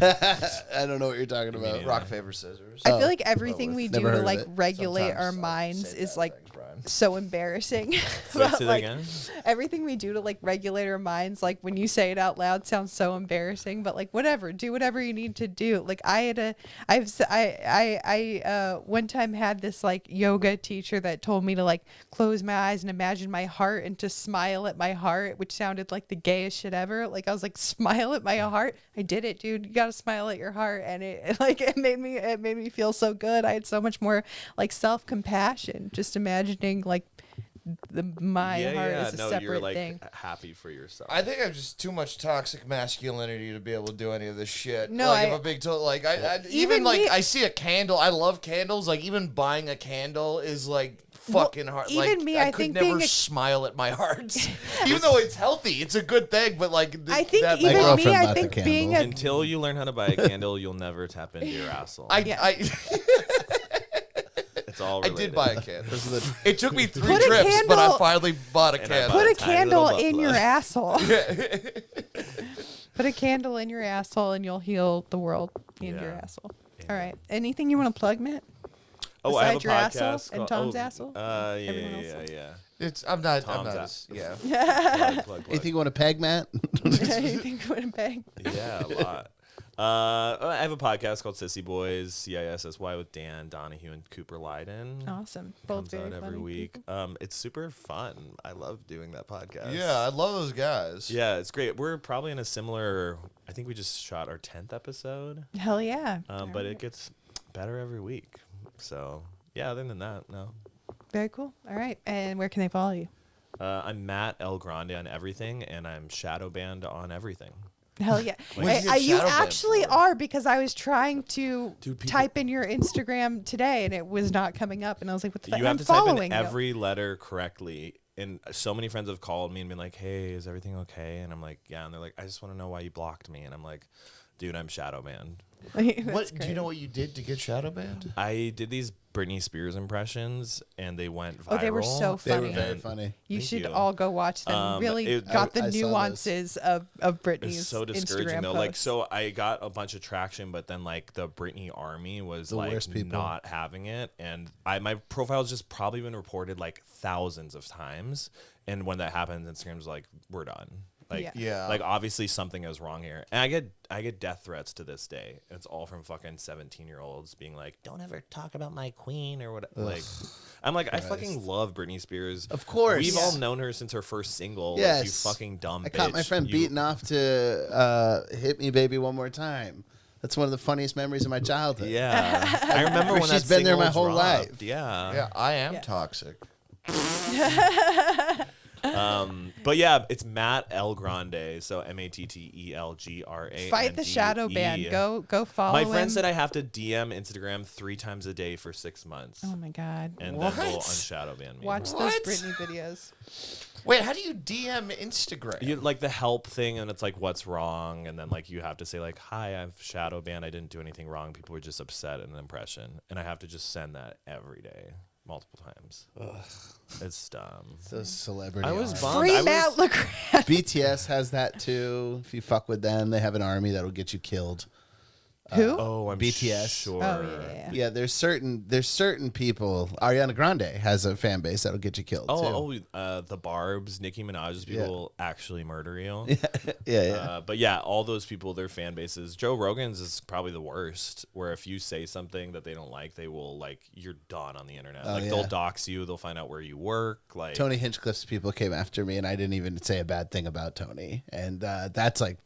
I don't know what you're talking about. Yeah. Rock, paper, scissors. I feel like everything we do Never heard to of like it. regulate Sometimes our I minds say is bad like things, Brian. so embarrassing. Wait, But, say that like, again? everything we do to like regulate our minds, like when you say it out loud, sounds so embarrassing. But like whatever, do whatever you need to do. Like I one time had this like yoga teacher that told me to like close my eyes and imagine my heart and to smile at my heart, which sounded like the gayest shit ever. Like I was like, smile at my heart. I did it, dude. You gotta smile at your heart, and it made me feel so good. I had so much more like self-compassion just imagining like my heart is a separate you're like thing. happy for yourself. I think I'm just too much toxic masculinity to be able to do any of this shit. No, like if a big like I even like I see a candle. I love candles. Like even buying a candle is like fucking hard. Even like, me, I I could think never being a- smile at my heart, even though it's healthy. It's a good thing, but like I think that, even My me, girlfriend I bought the think being a candle. Until you learn how to buy a candle, you'll never tap into your asshole. It's all I related. did buy a candle. It took me 3 Put a trips, but I candle- finally bought a And I candle. put a tiny candle little butt in your plug. asshole. Put a candle in your asshole, and you'll heal the world in your Yeah. asshole. All right. Anything you want to plug, Matt? Oh, I have a Besides your asshole podcast and called- Tom's asshole? Everyone else? yeah. I'm not. Tom's Yeah. Plug. Anything you want to peg, Matt? Anything you want to bang? Yeah, a lot. I have a podcast called Sissy Boys, CISSY, with Dan Donahue and Cooper Lyden. Awesome. Both Comes very out every funny week. people. It's super fun. I love doing that podcast. Yeah, I love those guys. Yeah, it's great. We're probably in a similar. I think we just shot our 10th episode, Hell yeah. but it gets better every week. So yeah, other than that, no. Very cool. All right. And where can they follow you? I'm Matt LeGrande on everything, and I'm shadow banned on everything. Hell yeah. What'd you get You shadow banned actually for? are, because I was trying to Dude, people- type in your Instagram today and it was not coming up. And I was like, what the fuck? You have I'm to type following in every letter correctly and so many friends have called me and been like, hey, is everything okay? And I'm like, yeah. And they're like, I just want to know why you blocked me. And I'm like, dude, I'm shadow banned. What do you know what you did to get shadow banned? I did these Britney Spears impressions, and they went viral. Oh, they were so They funny. were very funny. You Thank should you. all go watch them. Really it- got the I saw nuances of Britney's It's so discouraging Instagram though. posts. Like, so I got a bunch of traction, but then like the Britney army was The like worst people. not having it, and my profile's just probably been reported like thousands of times. And when that happens, Instagram's like, we're done. Like, Yeah. like obviously something is wrong here. And I get death threats to this day. It's all from fucking 17-year-olds being like, don't ever talk about my queen or what. Like, I'm like, I fucking love Britney Spears. Of course. We've all known her since her first single. Yes. Like, you fucking dumb I bitch. caught my friend You- beating off to "Hit Me, Baby, One More Time." That's one of the funniest memories of my childhood. Yeah, I remember when She's that been there my single whole dropped. life. Yeah. Yeah, I am Yeah. toxic. But yeah, it's Matt LeGrande, so MattelGrande. Fight the shadow ban. Go follow My him. friend said I have to DM Instagram 3 times a day for 6 months, Oh my god. and What? then they'll unshadow ban me. Watch What? those Britney videos. Wait, how do you DM Instagram? You like the help thing, and it's like what's wrong, and then like you have to say like, "Hi, I've shadow banned. I didn't do anything wrong. People were just upset in an impression," and I have to just send that every day, multiple times. It's dumb. Those celebrity. I was armies. bummed. Free I Matt was- LeGrande. BTS has that too. If you fuck with them, they have an army that'll get you killed. Who? Oh, I'm BTS. sure. Oh, yeah. Yeah, there's certain people. Ariana Grande has a fan base that'll get you killed too. The Barbs, Nicki Minaj's people will actually murder you. Yeah. But yeah, all those people, their fan bases. Joe Rogan's is probably the worst, where if you say something that they don't like, they will like, you're done on the internet. Oh, Like yeah. they'll dox you, they'll find out where you work. Like Tony Hinchcliffe's people came after me, and I didn't even say a bad thing about Tony. And that's like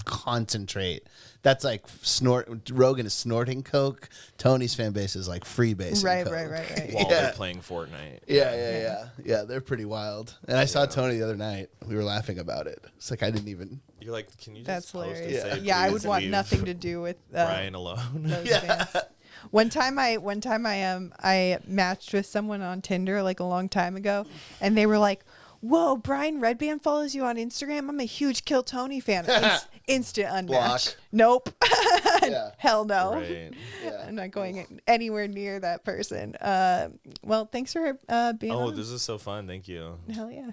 concentrate. That's like snort. Rogan is snorting coke. Tony's fan base is like freebasing Right, coke. right. while Yeah. they're playing Fortnite. Yeah. They're pretty wild. And I saw Tony the other night. We were laughing about it. It's like I didn't even. You're like, can you just That's post hilarious. and say, Yeah, I "Please would want leave nothing to do with Brian alone? those fans. One time I matched with someone on Tinder like a long time ago, and they were like, "Whoa, Brian Redband follows you on Instagram. I'm a huge Kill Tony fan." Instant unmatch. Block. Nope. Yeah. Hell no. Right. I'm not going anywhere near that person. Well, thanks for being Oh, on. this is so fun. Thank you. Hell yeah.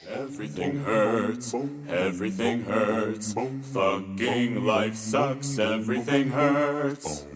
Everything hurts, everything hurts. Fucking life sucks, everything hurts.